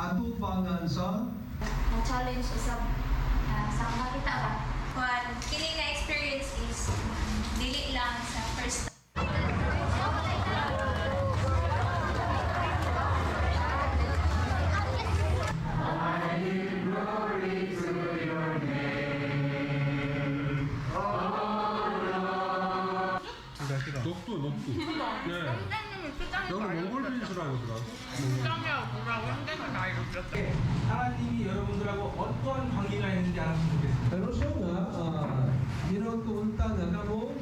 atubangan sa challenge sa makita ba? Kung kini nga experience is dili lang sa first 녹두. 네. 여기 몽골 빈수라고 들어. 짱이야 뭐라고 힘들면 나 이거 들었다. 하나님이 여러분들하고 어떤 관계가 있는지 알았으면 좋겠습니다. pero siya nga ginagtuunta nga kamo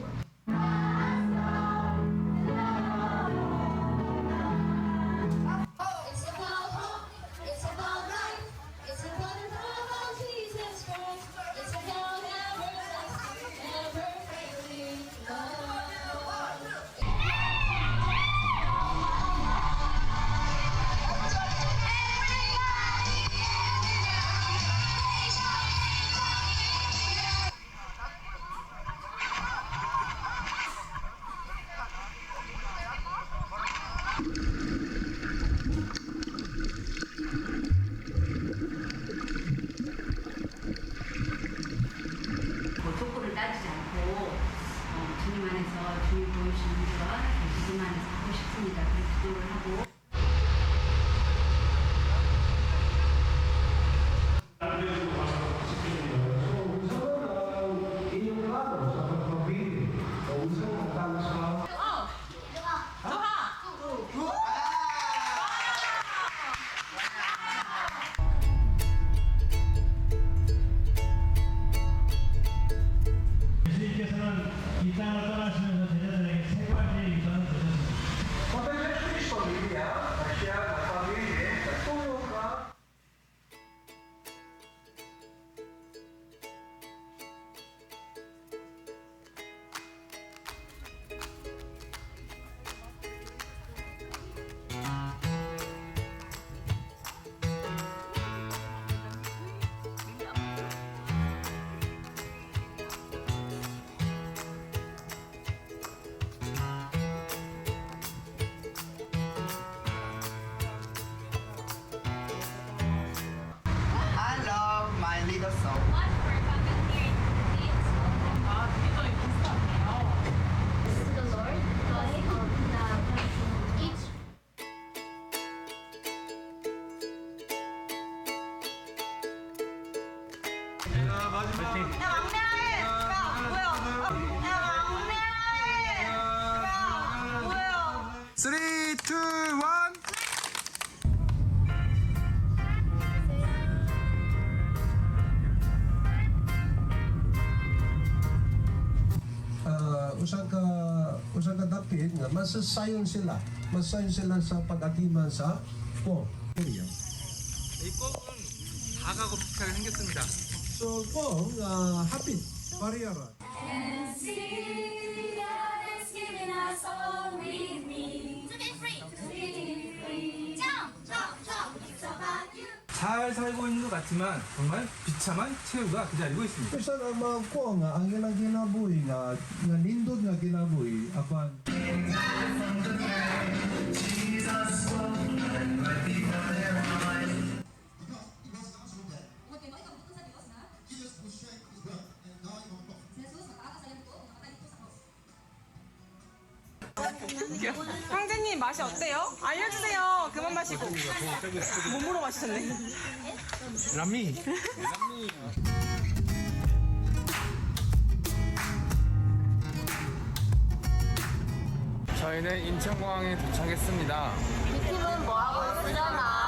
It's about hope, it's about life, it's about the love of Jesus Christ, it's about everlasting, ever failing love. 조건을 따지지 않고 주님 안에서 주님 보여주시는 것 믿음 안에서 하고 싶습니다. 그래서 기도를 하고 inyong plano sa pagpapili o usang hanggang sa 예수님께서는 이 땅을 떠나시면서 제자들에게 세 가지 유산을 주셨습니다. Pagka Kristo niya, siya napamili sa tulong ka I love my little soul. What for volunteering needs to the Lord because of each Three, two, one. usang ka dapit nga masasayon sila sa pag-atiman sa Korea. 이 껌은 다가고 비슷하게 생겼습니다. So hapit pariyara. And see God is giving us all we need. To be free. To be free. Jump, jump, jump. It's about you. 잘 살고 있는 것 같지만 정말 비참한 최후가 기다리고 있습니다. Isa ang mga nga ang ilang kinabuhi nga nindot nga kinabuhi apan 황제님 맛이 어때요? 알려주세요. 그만 마시고. 몸으로 마시셨네. 람미. 저희는 인천공항에 도착했습니다. 이 팀은 뭐 하고 있으려나?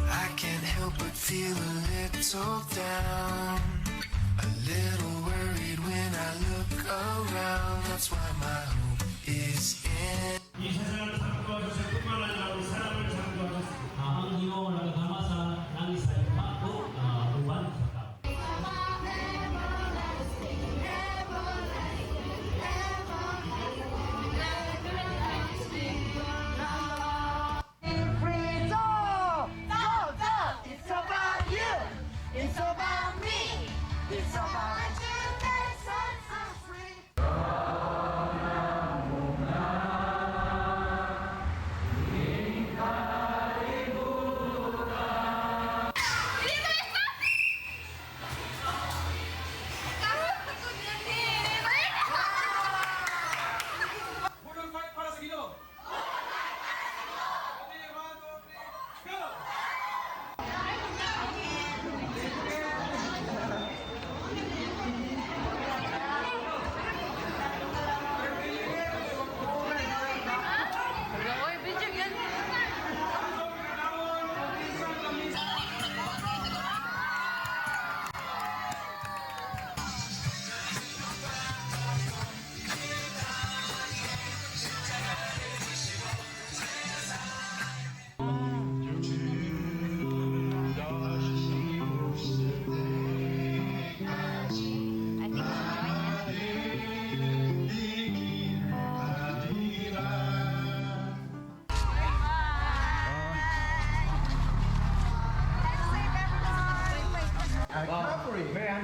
I can't help but feel a little down, a little worried when I look around. That's why my hope is in. 이 세상을 창조하셔서 뿐만 아니라 우리 사람을 창조하셨습니다. 한기호 담아사 랑이사이마 또 우반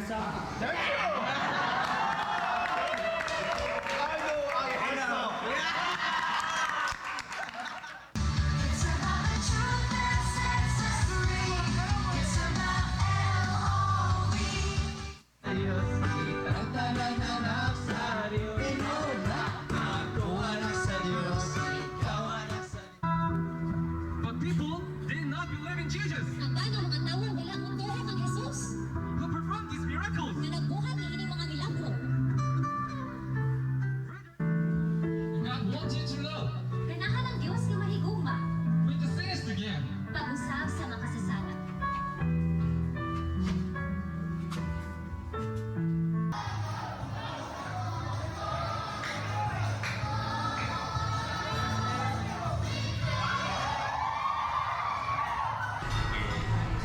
It's about the truth that sets us free. It's about L-O-V. But people did not believe in Jesus, Ang tanong mga tao wala mo tuwa kang Jesus who performed these miracles. na nagbuhat ng ining mga milagro. God wants you to know Ganahan ng Diyos nga mahigugma with the sins again. pag-usab sa makasasala.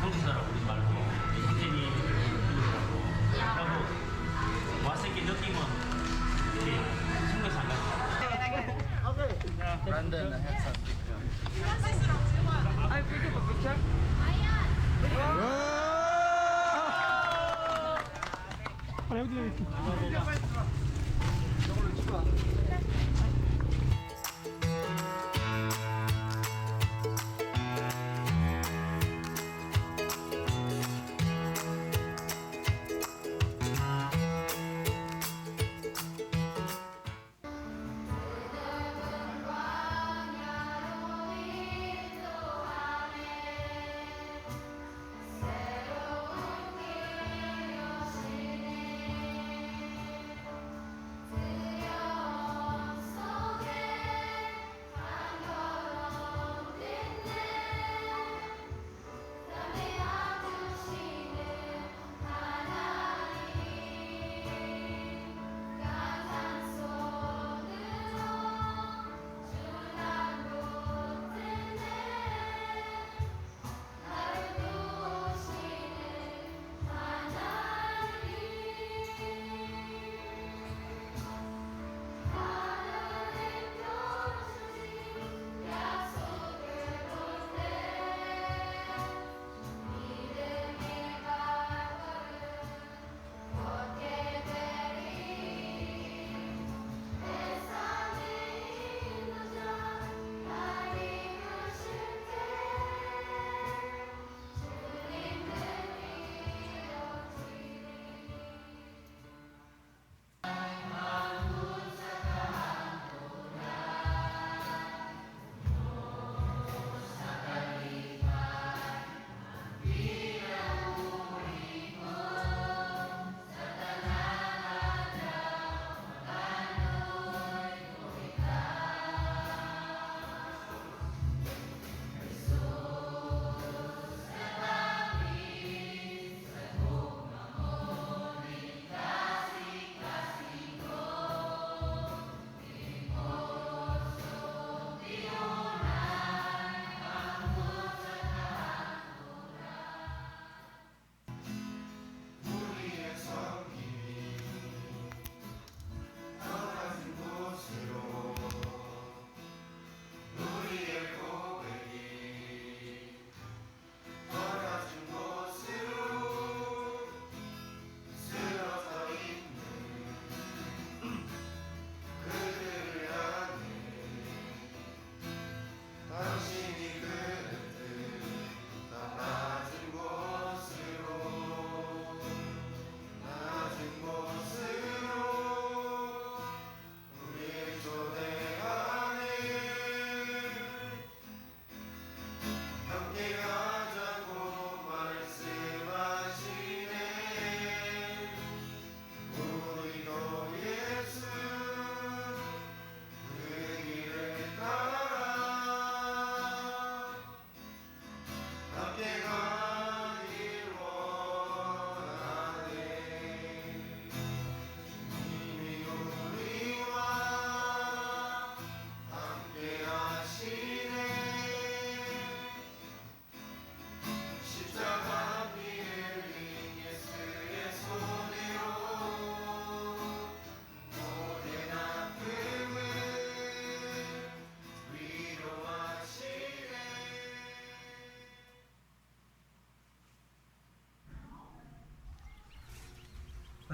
성지사라고 그러지 말고 형제님을 부르라고 하고 왔을 때 느낌은 이렇게 숨겨서 안 가요. Till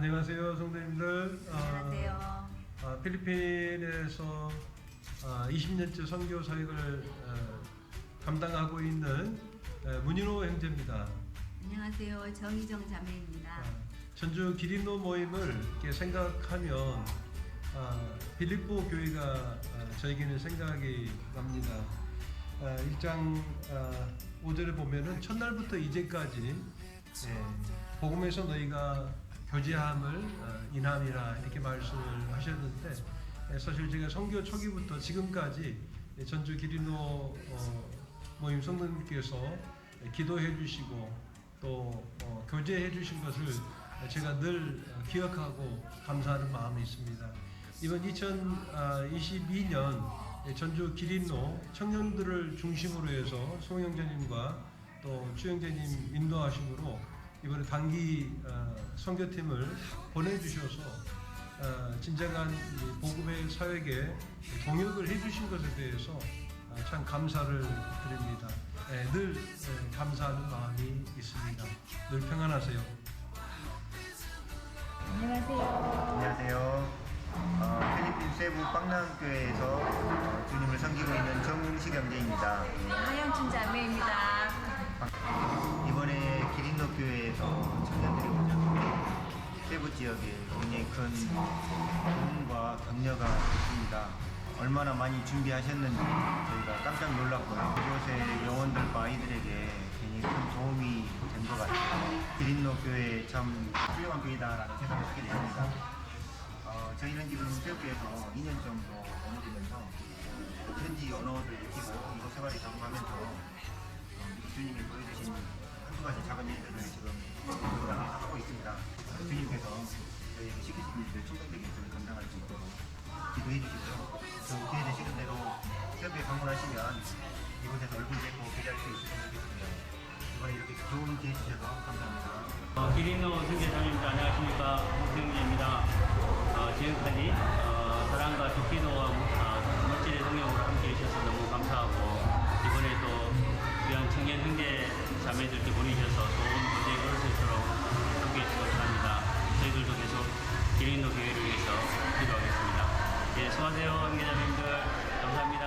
안녕하세요, 성도님들. 안녕하세요. 필리핀에서 20년째 선교 사역을 감당하고 있는 문인호 형제입니다. 안녕하세요. 정희정 자매입니다. 전주 기린노 모임을 이렇게 생각하면 빌립보 교회가 저에게는 생각이 납니다. 1장 5절에 보면은 첫날부터 이제까지 복음에서 너희가 교제함을 인함이라 이렇게 말씀을 하셨는데, 사실 제가 선교 초기부터 지금까지 전주 기린노 모임 성도님께서 기도해 주시고 또 교제해 주신 것을 제가 늘 기억하고 감사하는 마음이 있습니다. 이번 2022년 전주 기린노 청년들을 중심으로 해서 송영재님과 또 추영재님 인도하심으로 이번에 단기 선교팀을 보내주셔서 진정한 복음의 사역에 동역을 해주신 것에 대해서 참 감사를 드립니다. 늘 감사하는 마음이 있습니다. 늘 평안하세요. 안녕하세요. 필리핀 세부 빵남교회에서 주님을 섬기고 있는 정식 형제입니다. 하영춘 자매입니다. 이번에 기린노 교회에서 청년들이 오셔서 세부 지역에 굉장히 큰 도움과 격려가 있습니다. 얼마나 많이 준비하셨는지 저희가 깜짝 놀랐고요. 이곳의 영혼들과 아이들에게 굉장히 큰 도움이 된 것 같아요. 기린노 교회 참 훌륭한 교회다라는 생각을 하게 됩니다. 저희는 지금 새우교에서 2년 정도 머무르면서 현지 언어를 익히고 이곳 생활에 적응하면서 주님이 보여주신 한두 가지 작은 일들을 지금 하고 있습니다. 주님께서 저희에게 시키신 일들 충성되게 좀 감당할 수 있도록 기도해 주시고요. 또 기회되시는 대로 새우교에 방문하시면 이곳에서 얼굴 뵙고 교제할 수 있으면 좋겠습니다. 이번에 이렇게 좋은 기회 주셔서 감사합니다. 기린노 선교사님들 안녕하십니까. 홍승재입니다. 지금까지 사랑과 좋기도와 멋진 성령으로 함께 해주셔서 너무 감사하고, 이번에도 귀한 청년 형제 자매들께 보내주셔서 좋은 교제에 걸을 수 있도록 함께 해주시기 바랍니다. 저희들도 계속 기린노 교회를 위해서 기도하겠습니다. 예, 수고하세요, 형제자매님들. 감사합니다.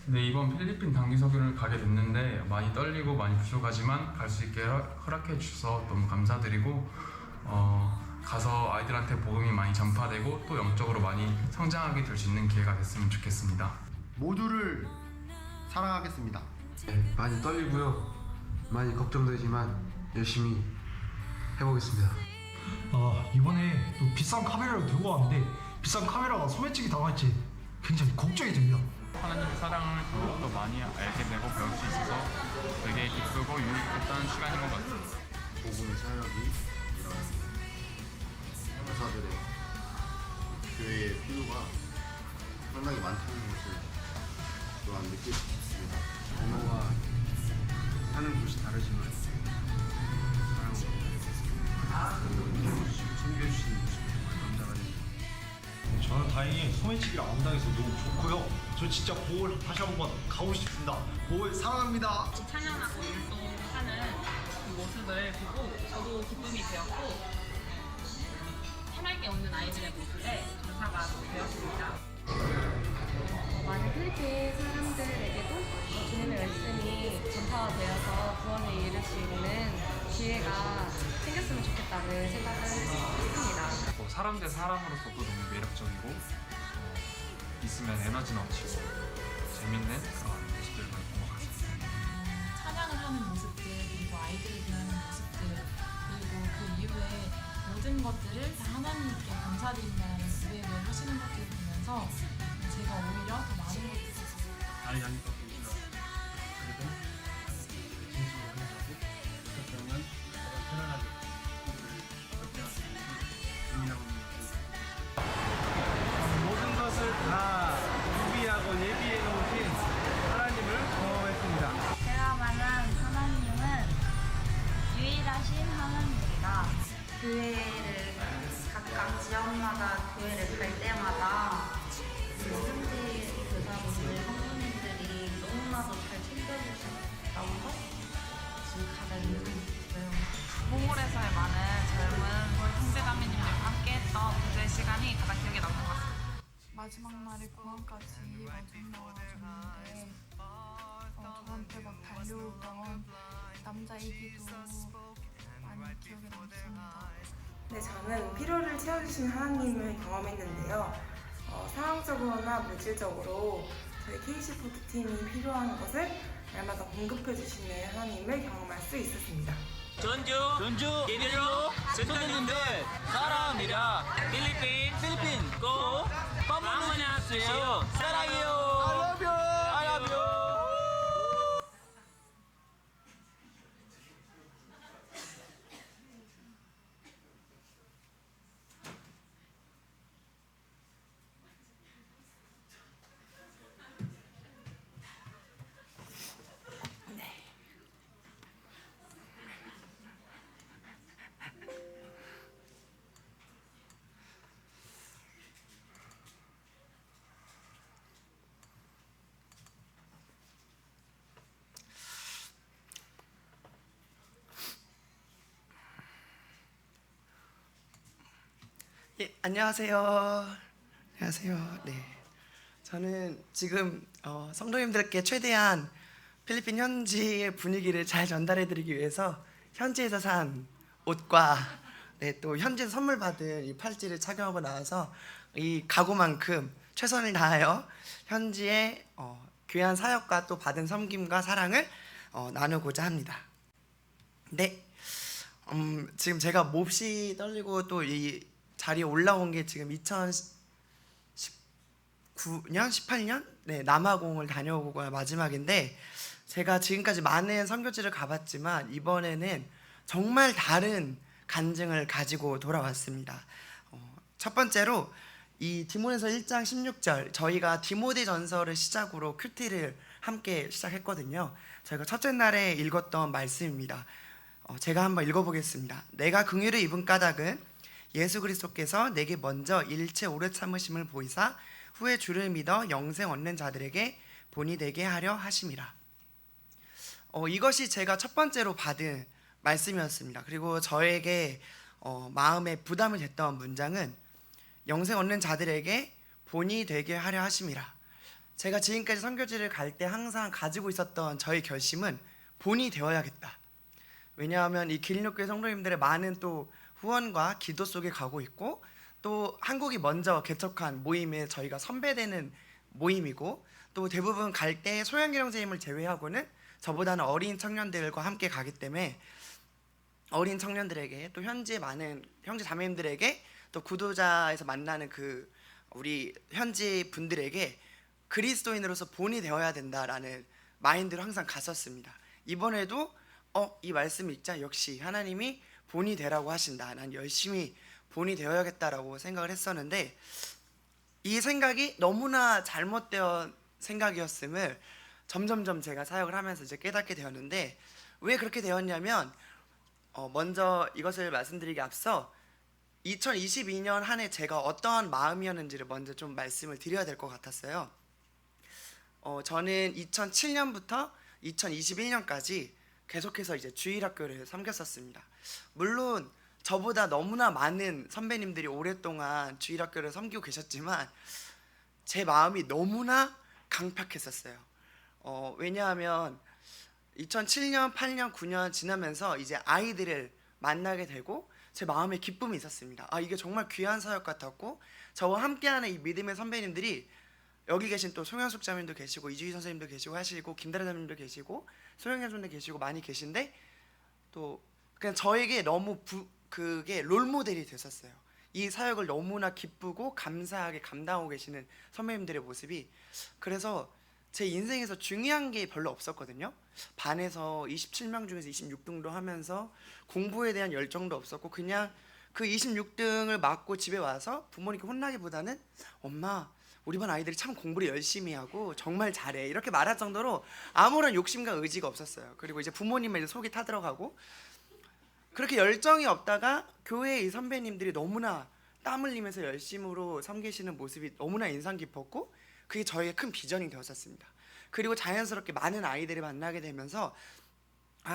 네, 이번 필리핀 단기 선교를 가게 됐는데 많이 떨리고 많이 부족하지만 갈 수 있게 허락해 주셔서 너무 감사드리고, 가서 아이들한테 복음이 많이 전파되고 또 영적으로 많이 성장하게 될 수 있는 기회가 됐으면 좋겠습니다. 모두를 사랑하겠습니다. 네, 많이 떨리고요. 많이 걱정되지만 열심히 해보겠습니다. 이번에 또 비싼 카메라를 들고 왔는데 비싼 카메라가 소매치기 당할지 굉장히 걱정이 됩니다. 하나님의 사랑을 더욱더 많이 알게 되고 배울 수 있어서 되게 기쁘고 유익했던 시간인 것 같습니다. 복음의 사역이 이런 형사들의 교회의 필요가 상당히 많다는 것을 또한 느낄 수 있습니다. 언어와 사는 곳이 다르지만 사랑을 섬겨주시는 모습 정말 감사합니다. 저는 다행히 소매치기를 안 당해서 너무 좋고요. 저 진짜 보홀 다시 한번 가고 싶습니다. 보홀 사랑합니다. 찬양하고 율동하는 그 모습을 보고 저도 기쁨이 되었고, 해맑게 웃는 아이들의 모습에 감사가 되었습니다. 많은 필리핀 사람들에게도 주님의 말씀이 전파되어서 구원에 이를 수 있는 기회가 생겼으면 좋겠다는 생각을 했습니다. 사람 대 사람으로서도 너무 매력적이고 있으면 에너지 넘치고 재밌는 그런 모습들을 본 것 같습니다. 찬양을 하는 모습들, 그리고 아이들을 대하는 모습들, 그리고 그 이후에 모든 것들을 다 하나님께 감사드린다는 고백을 하시는 것들을 보면서 제가 오히려 더 많은 것들을 잘 양육하고 있다. 그리고 진심으로 행하고 그렇다면 편안하게 그렇게 고민하고 있는 모든 것을 다 준비하고 예비해 놓으신 하나님을 경험했습니다. 제가 만난 하나님은 유일하신 하나님이다. 교회를 각각 지역마다 교회를 갈 때마다 현지 교사분들, 성도님들이 남자이기도 많이 기억에 남습니다. 네, 저는 필요를 채워주신 하나님을 경험했는데요. 상황적으로나 물질적으로 저희 KC4 팀이 필요한 것을 날마다 공급해주시는 하나님을 경험할 수 있었습니다. 전주 예비로 선생님들 사랑합니다. 필리핀 고 방문하세요. 사랑해요. I love you. 예, 안녕하세요. 안녕하세요. 네, 저는 지금 성도님들께 최대한 필리핀 현지의 분위기를 잘 전달해드리기 위해서 현지에서 산 옷과 또 현지에서 선물 받은 이 팔찌를 착용하고 나와서 이 각오만큼 최선을 다하여 현지의 귀한 사역과 또 받은 섬김과 사랑을 나누고자 합니다. 네, 지금 제가 몹시 떨리고 또 이 자리에 올라온 게 지금 2019년, 18년? 네, 남아공을 다녀오고 마지막인데 제가 지금까지 많은 선교지를 가봤지만 이번에는 정말 다른 간증을 가지고 돌아왔습니다. 첫 번째로 이 디모데서 1장 16절 저희가 디모데전서를 시작으로 큐티를 함께 시작했거든요. 저희가 첫째 날에 읽었던 말씀입니다. 제가 한번 읽어보겠습니다. 내가 긍휼을 입은 까닭은 예수 그리스도께서 내게 먼저 일체 오래 참으심을 보이사 후에 주를 믿어 영생 얻는 자들에게 본이 되게 하려 하심이라. 이것이 제가 첫 번째로 받은 말씀이었습니다. 그리고 저에게 마음에 부담이 됐던 문장은 영생 얻는 자들에게 본이 되게 하려 하심이라. 제가 지금까지 선교지를 갈 때 항상 가지고 있었던 저의 결심은 본이 되어야겠다. 왜냐하면 이 기린교회 성도님들의 많은 또 후원과 기도 속에 가고 있고 또 한국이 먼저 개척한 모임에 저희가 선배되는 모임이고 또 대부분 갈 때 소양길 형제님을 제외하고는 저보다는 어린 청년들과 함께 가기 때문에 어린 청년들에게 또 현지의 많은 형제 자매님들에게 또 구도자에서 만나는 그 우리 현지 분들에게 그리스도인으로서 본이 되어야 된다라는 마인드로 항상 갔었습니다. 이번에도 이 말씀 읽자 역시 하나님이 본이 되라고 하신다. 난 열심히 본이 되어야겠다라고 생각을 했었는데 이 생각이 너무나 잘못된 생각이었음을 점점점 제가 사역을 하면서 이제 깨닫게 되었는데 왜 그렇게 되었냐면 먼저 이것을 말씀드리기 앞서 2022년 한 해 제가 어떠한 마음이었는지를 먼저 좀 말씀을 드려야 될 것 같았어요. 저는 2007년부터 2021년까지 계속해서 이제 주일학교를 섬겼었습니다. 물론 저보다 너무나 많은 선배님들이 오랫동안 주일학교를 섬기고 계셨지만 제 마음이 너무나 강팍했었어요. 왜냐하면 2007년, 8년, 9년 지나면서 이제 아이들을 만나게 되고 제 마음에 기쁨이 있었습니다. 이게 정말 귀한 사역 같았고 저와 함께하는 이 믿음의 선배님들이 여기 계신 또 송현숙 자매님도 계시고 이주희 선생님도 계시고 하시고 김다래 자매님도 계시고 소영현 선생님도 계시고 많이 계신데 또 그냥 저에게 너무 그게 롤모델이 됐었어요. 이 사역을 너무나 기쁘고 감사하게 감당하고 계시는 선배님들의 모습이. 그래서 제 인생에서 중요한 게 별로 없었거든요. 반에서 27명 중에서 26등도 하면서 공부에 대한 열정도 없었고 그냥 그 26등을 맞고 집에 와서 부모님께 혼나기보다는 엄마 우리 반 아이들이 참 공부를 열심히 하고 정말 잘해 이렇게 말할 정도로 아무런 욕심과 의지가 없었어요. 그리고 이제 부모님의 이제 속이 타들어가고 그렇게 열정이 없다가 교회의 이 선배님들이 너무나 땀 흘리면서 열심으로 섬기시는 모습이 너무나 인상 깊었고 그게 저에게 큰 비전이 되었었습니다. 그리고 자연스럽게 많은 아이들을 만나게 되면서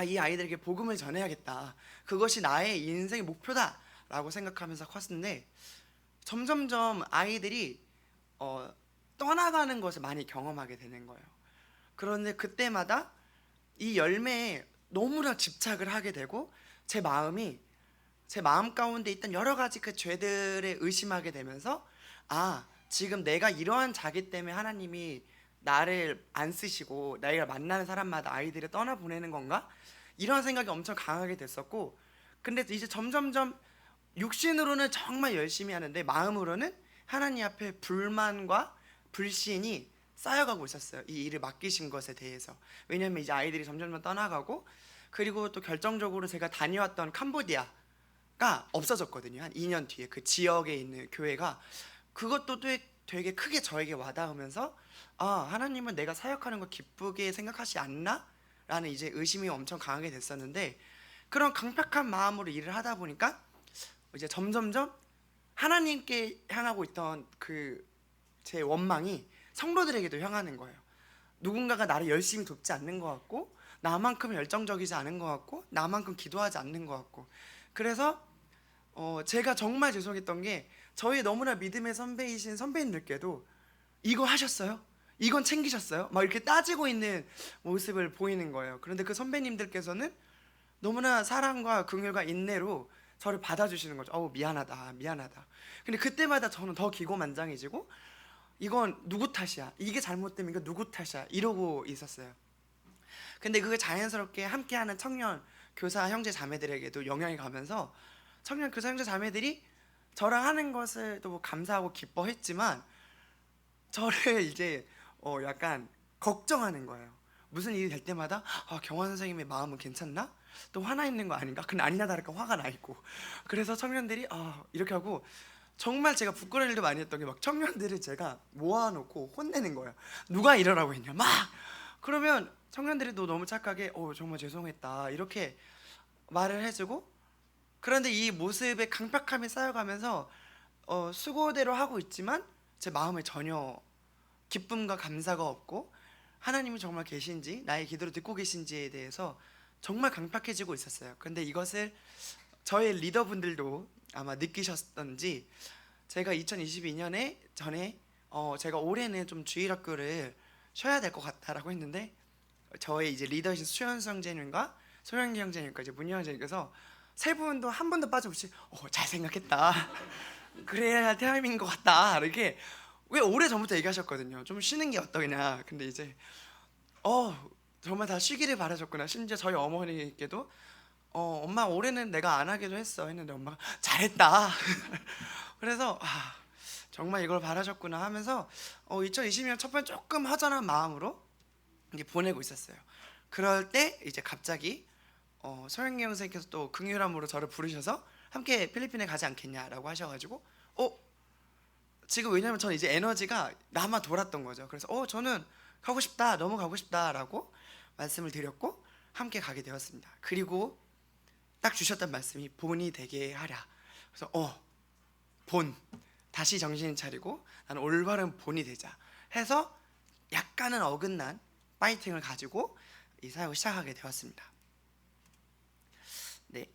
이 아이들에게 복음을 전해야겠다. 그것이 나의 인생의 목표다라고 생각하면서 컸는데 점점점 아이들이 떠나가는 것을 많이 경험하게 되는 거예요. 그런데 그때마다 이 열매에 너무나 집착을 하게 되고 제 마음 가운데 있던 여러 가지 그 죄들에 의심하게 되면서 아, 지금 내가 이러한 자기 때문에 하나님이 나를 안 쓰시고 내가 만나는 사람마다 아이들을 떠나보내는 건가? 이런 생각이 엄청 강하게 됐었고, 근데 이제 점점점 육신으로는 정말 열심히 하는데 마음으로는 하나님 앞에 불만과 불신이 쌓여가고 있었어요. 이 일을 맡기신 것에 대해서. 왜냐하면 이제 아이들이 점점 떠나가고, 그리고 또 결정적으로 제가 다녀왔던 캄보디아가 없어졌거든요. 한 2년 뒤에 그 지역에 있는 교회가. 그것도 되게 크게 저에게 와닿으면서 아, 하나님은 내가 사역하는 거 기쁘게 생각하시 않나? 라는 이제 의심이 엄청 강하게 됐었는데, 그런 강팍한 마음으로 일을 하다 보니까 이제 점점점 하나님께 향하고 있던 그 제 원망이 성도들에게도 향하는 거예요. 누군가가 나를 열심히 돕지 않는 것 같고, 나만큼 열정적이지 않은 것 같고, 나만큼 기도하지 않는 것 같고. 그래서 제가 정말 죄송했던 게, 저희 너무나 믿음의 선배이신 선배님들께도 이거 하셨어요? 이건 챙기셨어요? 막 이렇게 따지고 있는 모습을 보이는 거예요. 그런데 그 선배님들께서는 너무나 사랑과 긍휼과 인내로 저를 받아주시는 거죠. 미안하다. 근데 그때마다 저는 더 기고만장해지고, 이건 누구 탓이야? 이게 잘못되면 이거 누구 탓이야? 이러고 있었어요. 근데 그게 자연스럽게 함께하는 청년 교사 형제 자매들에게도 영향이 가면서 청년 교사 형제 자매들이 저랑 하는 것을 또 감사하고 기뻐했지만 저를 이제 약간 걱정하는 거예요. 무슨 일이 될 때마다 경환 선생님의 마음은 괜찮나? 또 화나 있는 거 아닌가? 근데 아니나 다를까 화가 나 있고. 그래서 청년들이 이렇게 하고, 정말 제가 부끄러운 일도 많이 했던 게 막 청년들을 제가 모아놓고 혼내는 거예요. 누가 이러라고 했냐 막. 그러면 청년들이 또 너무 착하게 정말 죄송했다 이렇게 말을 해주고, 그런데 이 모습의 강팍함이 쌓여가면서 수고대로 하고 있지만 제 마음에 전혀 기쁨과 감사가 없고, 하나님이 정말 계신지 나의 기도를 듣고 계신지에 대해서 정말 강팍해지고 있었어요. 그런데 이것을 저의 리더분들도 아마 느끼셨던지, 제가 2022년에 전에 제가 올해는 좀 주일학교를 쉬어야 될 것 같다라고 했는데, 저의 이제 리더이신 수현수 형제님과 소영기 형제님과 이제 문희 형제님께서 세 분도 한 번도 빠짐없이 잘 생각했다. 그래야 할 타임인 것 같다. 이렇게 왜 오래 전부터 얘기하셨거든요. 좀 쉬는 게 어떠냐. 근데 이제 정말 다 쉬기를 바라셨구나. 심지어 저희 어머니께도 엄마 올해는 내가 안 하기도 했어 했는데 엄마가 잘했다. 그래서 정말 이걸 바라셨구나 하면서 2020년 첫 번째 조금 허전한 마음으로 이제 보내고 있었어요. 그럴 때 이제 갑자기 소영기 형생께서 또 긍휼함으로 저를 부르셔서 함께 필리핀에 가지 않겠냐라고 하셔가지고 지금 왜냐면 저는 이제 에너지가 남아 돌았던 거죠. 그래서 저는 가고 싶다, 너무 가고 싶다라고 말씀을 드렸고 함께 가게 되었습니다. 그리고 딱 주셨던 말씀이 본이 되게 하랴. 그래서 본, 다시 정신 차리고 나는 올바른 본이 되자 해서 약간은 어긋난 파이팅을 가지고 이 사역을 시작하게 되었습니다. 네,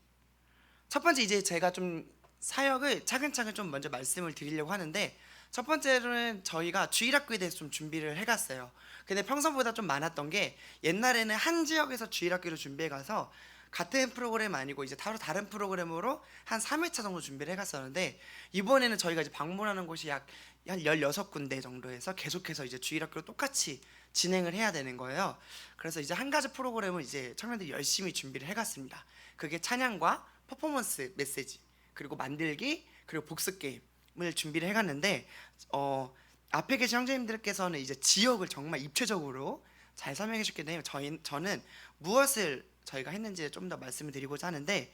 첫 번째 이제 제가 좀 사역을 차근차근 좀 먼저 말씀을 드리려고 하는데, 첫 번째로는 저희가 주일학교에 대해서 좀 준비를 해갔어요. 근데 평소보다 좀 많았던 게, 옛날에는 한 지역에서 주일학교를 준비해 가서 같은 프로그램 아니고 이제 다른 프로그램으로 한 3회차 정도 준비를 해갔었는데, 이번에는 저희가 이제 방문하는 곳이 약 16군데 정도에서 계속해서 이제 주일학교를 똑같이 진행을 해야 되는 거예요. 그래서 이제 한 가지 프로그램을 이제 청년들이 열심히 준비를 해갔습니다. 그게 찬양과 퍼포먼스 메시지, 그리고 만들기, 그리고 복습 게임을 준비를 해갔는데, 앞에 계신 형제님들께서는 이제 지역을 정말 입체적으로 잘 설명해 주셨기 때문에 저는 무엇을 저희가 했는지 좀 더 말씀을 드리고자 하는데,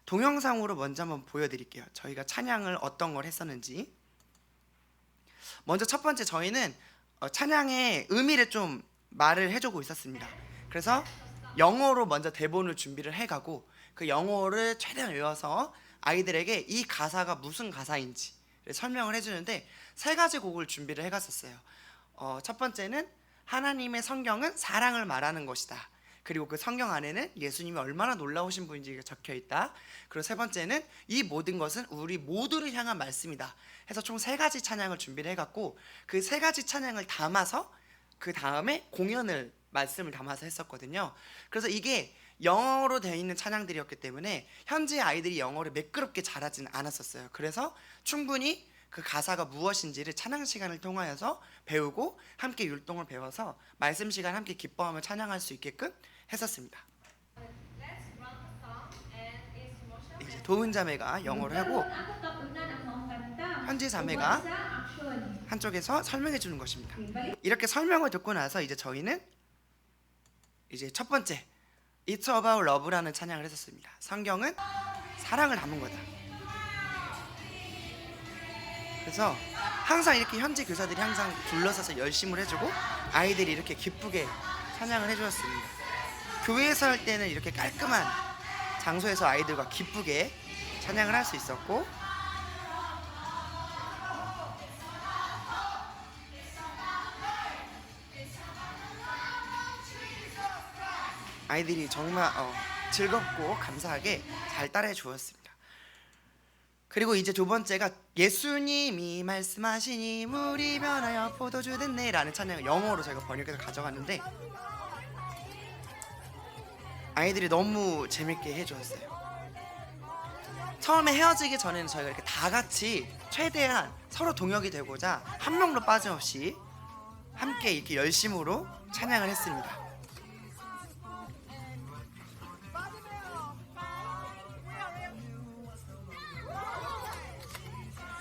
동영상으로 먼저 한번 보여드릴게요. 저희가 찬양을 어떤 걸 했었는지. 먼저 첫 번째, 저희는 찬양의 의미를 좀 말을 해주고 있었습니다. 그래서 영어로 먼저 대본을 준비를 해가고 그 영어를 최대한 외워서 아이들에게 이 가사가 무슨 가사인지 설명을 해주는데, 3가지 곡을 준비를 해갔었어요. 첫 번째는 하나님의 성경은 사랑을 말하는 것이다. 그리고 그 성경 안에는 예수님이 얼마나 놀라우신 분인지가 적혀있다. 그리고 세 번째는 이 모든 것은 우리 모두를 향한 말씀이다 해서 총 3가지 찬양을 준비를 해갔고, 그 3가지 찬양을 담아서 그 다음에 공연을 말씀을 담아서 했었거든요. 그래서 이게 영어로 되어 있는 찬양들이었기 때문에 현지 아이들이 영어를 매끄럽게 잘하진 않았었어요. 그래서 충분히 그 가사가 무엇인지를 찬양 시간을 통하여서 배우고 함께 율동을 배워서 말씀 시간 함께 기뻐하며 찬양할 수 있게끔 했었습니다. 이제 도은 자매가 영어를 하고 현지 자매가 한쪽에서 설명해 주는 것입니다. 이렇게 설명을 듣고 나서 이제 저희는 이제 첫 번째 It's About Love라는 찬양을 했었습니다. 성경은 사랑을 담은 거다. 그래서 항상 이렇게 현지 교사들이 항상 둘러서서 열심을 해주고 아이들이 이렇게 기쁘게 찬양을 해주었습니다. 교회에서 할 때는 이렇게 깔끔한 장소에서 아이들과 기쁘게 찬양을 할 수 있었고, 아이들이 정말 즐겁고 감사하게 잘 따라해 주었습니다. 그리고 이제 두 번째가 예수님이 말씀하시니 물이 변하여 포도주 됐네 라는 찬양을 영어로 저희가 번역해서 가져갔는데 아이들이 너무 재밌게 해주었어요. 처음에 헤어지기 전에는 저희가 이렇게 다 같이 최대한 서로 동역이 되고자 한 명도 빠짐없이 함께 이렇게 열심으로 찬양을 했습니다.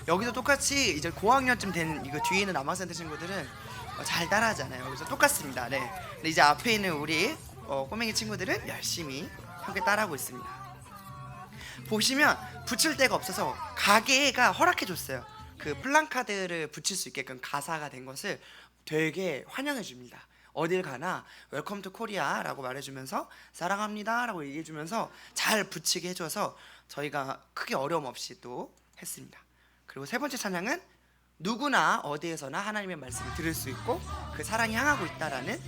여기도 똑같이 이제 고학년쯤 된 이거 뒤에 있는 남학생들 친구들은 잘 따라하잖아요. 그래서 똑같습니다. 네. 근데 이제 앞에 있는 우리 꼬맹이 친구들은 열심히 함께 따라하고 있습니다. 보시면 붙일 데가 없어서 가게가 허락해 줬어요. 그 플랜카드를 붙일 수 있게끔 가사가 된 것을 되게 환영해 줍니다. 어딜 가나 웰컴 투 코리아라고 말해주면서 사랑합니다 라고 얘기해주면서 잘 붙이게 해줘서 저희가 크게 어려움 없이 또 했습니다. 그리고 세 번째 찬양은 누구나 어디에서나 하나님의 말씀을 들을 수 있고 그 사랑이 향하고 있다라는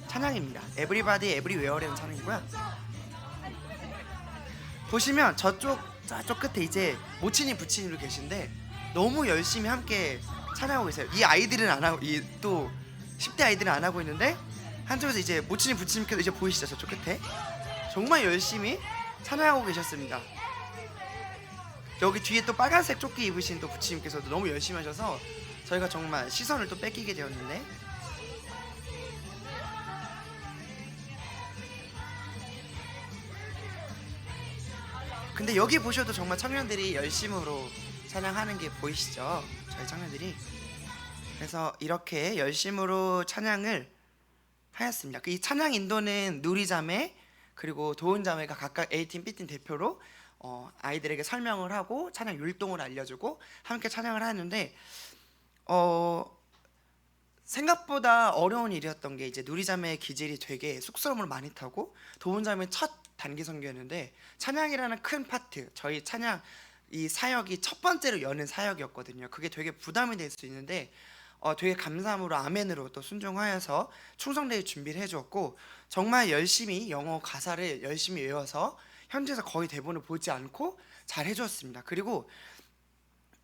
찬양입니다. Everybody Everywhere라는 찬양이고요. 보시면 저쪽 끝에 이제 모친이 부친이로 계신데 너무 열심히 함께 찬양하고 계세요. 이 아이들은 안 하고 이 또 10대 아이들은 안 하고 있는데 한쪽에서 이제 모친이 부친님께서 이제 보이시죠? 저쪽 끝에 정말 열심히 찬양하고 계셨습니다. 여기 뒤에 또 빨간색 조끼 입으신 또 부치님께서도 너무 열심히 하셔서 저희가 정말 시선을 또 뺏기게 되었는데 근데 여기 보셔도 정말 청년들이 열심으로 찬양하는 게 보이시죠? 저희 청년들이. 그래서 이렇게 열심으로 찬양을 하였습니다. 이 찬양 인도는 누리자매 그리고 도은자매가 각각 A팀, B팀 대표로 아이들에게 설명을 하고 찬양 율동을 알려주고 함께 찬양을 하는데 생각보다 어려운 일이었던 게 이제 누리자매의 기질이 되게 쑥스러움을 많이 타고 도은자매의 첫 단기 선교였는데 찬양이라는 큰 파트 저희 찬양 이 사역이 첫 번째로 여는 사역이었거든요. 그게 되게 부담이 될 수 있는데 되게 감사함으로 아멘으로 또 순종하여서 충성되게 준비를 해주었고 정말 열심히 영어 가사를 열심히 외워서 현지에서 거의 대본을 보지 않고 잘 해주었습니다. 그리고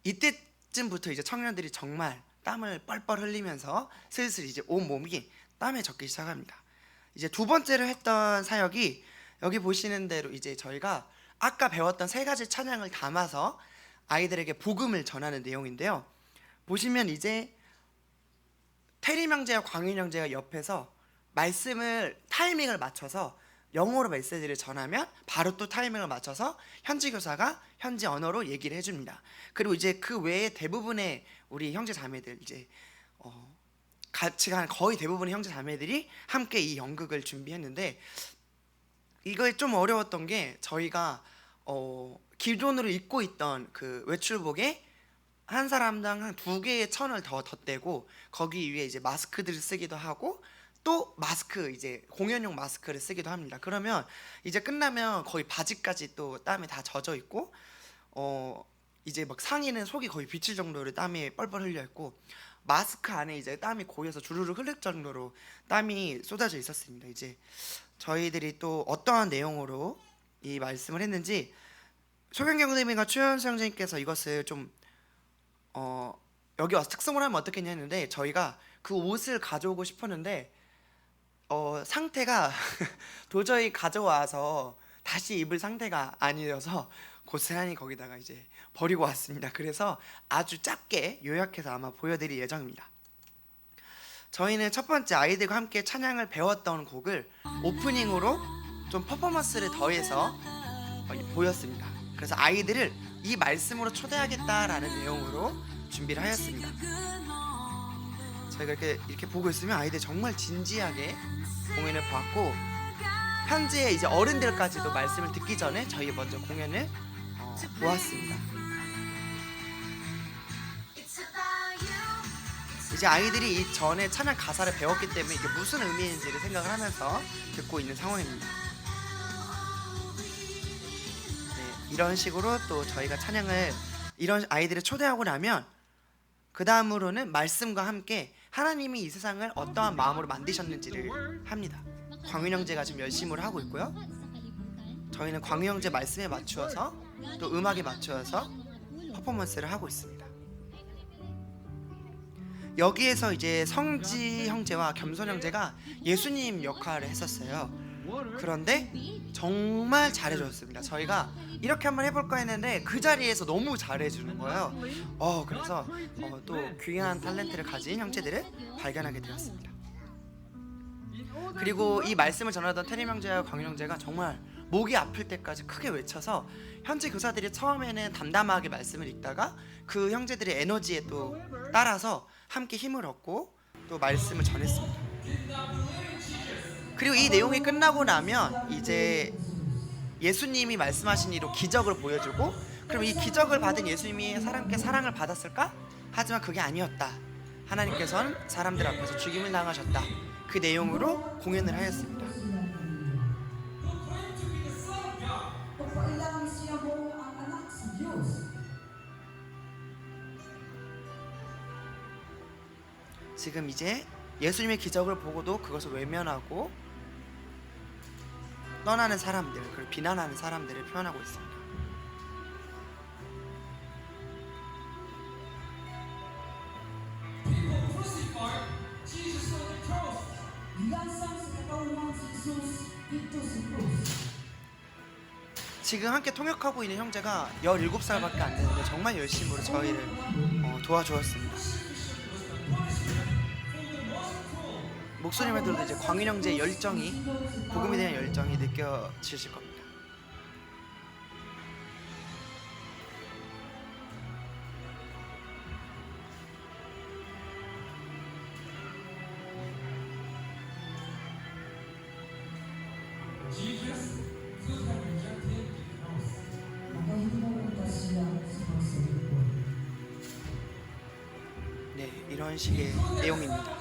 이때쯤부터 이제 청년들이 정말 땀을 뻘뻘 흘리면서 슬슬 이제 온 몸이 땀에 젖기 시작합니다. 이제 두 번째로 했던 사역이 여기 보시는 대로 이제 저희가 아까 배웠던 세 가지 찬양을 담아서 아이들에게 복음을 전하는 내용인데요. 보시면 이제 태림 형제와 광윤 형제가 옆에서 말씀을 타이밍을 맞춰서 영어로 메시지를 전하면 바로 또 타이밍을 맞춰서 현지 교사가 현지 언어로 얘기를 해줍니다. 그리고 이제 그 외에 대부분의 우리 형제 자매들 이제 같이 간 거의 대부분의 형제 자매들이 함께 이 연극을 준비했는데 이거에 좀 어려웠던 게 저희가 기존으로 입고 있던 그 외출복에 한 사람당 한 2개의 천을 더 덧대고 거기 위에 이제 마스크들을 쓰기도 하고 또 마스크 이제 공연용 마스크를 쓰기도 합니다. 그러면 이제 끝나면 거의 바지까지 또 땀에 다 젖어 있고 이제 막 상의는 속이 거의 비칠 정도로 땀이 뻘뻘 흘려 있고 마스크 안에 이제 땀이 고여서 주르륵 흐를 정도로 땀이 쏟아져 있었습니다. 이제 저희들이 또 어떠한 내용으로 이 말씀을 했는지 소경경 선생님과 최현수 선생님께서 이것을 좀 여기 와서 특성을 하면 어떻겠냐 했는데 저희가 그 옷을 가져오고 싶었는데 상태가 도저히 가져와서 다시 입을 상태가 아니어서 고스란히 거기다가 이제 버리고 왔습니다. 그래서 아주 짧게 요약해서 아마 보여드릴 예정입니다. 저희는 첫 번째 아이들과 함께 찬양을 배웠던 곡을 오프닝으로 좀 퍼포먼스를 더해서 보였습니다. 그래서 아이들을 이 말씀으로 초대하겠다라는 내용으로 준비를 하였습니다. 저희가 이렇게 보고 있으면 아이들 정말 진지하게 공연을 봤고, 현재 이제 어른들까지도 말씀을 듣기 전에 저희 먼저 공연을 보았습니다. 이제 아이들이 이 전에 찬양 가사를 배웠기 때문에 이게 무슨 의미인지를 생각을 하면서 듣고 있는 상황입니다. 네, 이런 식으로 또 저희가 찬양을 이런 아이들을 초대하고 나면 그 다음으로는 말씀과 함께 하나님이 이 세상을 어떠한 마음으로 만드셨는지를 합니다. 광윤 형제가 지금 열심히 하고 있고요. 저희는 광윤 형제 말씀에 맞추어서 또 음악에 맞추어서 퍼포먼스를 하고 있습니다. 여기에서 이제 성지 형제와 겸손 형제가 예수님 역할을 했었어요. 그런데 정말 잘해줬습니다. 저희가 이렇게 한번 해볼까 했는데 그 자리에서 너무 잘해주는 거예요. 그래서 또 귀한 탤런트를 가진 형제들을 발견하게 되었습니다. 그리고 이 말씀을 전하던 태림 형제와 광윤 형제가 정말 목이 아플 때까지 크게 외쳐서 현지 교사들이 처음에는 담담하게 말씀을 읽다가 그 형제들의 에너지에 또 따라서 함께 힘을 얻고 또 말씀을 전했습니다. 그리고 이 내용이 끝나고 나면 이제 예수님이 말씀하신 이로 기적을 보여주고, 그럼 이 기적을 받은 예수님이 사람께 사랑을 받았을까? 하지만 그게 아니었다. 하나님께서는 사람들 앞에서 죽임을 당하셨다. 그 내용으로 공연을 하였습니다. 지금 이제 예수님의 기적을 보고도 그것을 외면하고 떠나는 사람들, 그리고 비난하는 사람들을 표현하고 있습니다. 지금 함께 통역하고 있는 형제가 17살밖에 안 되는데 정말 열심으로 저희를 도와주었습니다. 목소리만 들어도 이제 광윤 형제의 열정이, 복음에 대한 열정이 느껴지실 겁니다. 네, 이런 식의 내용입니다.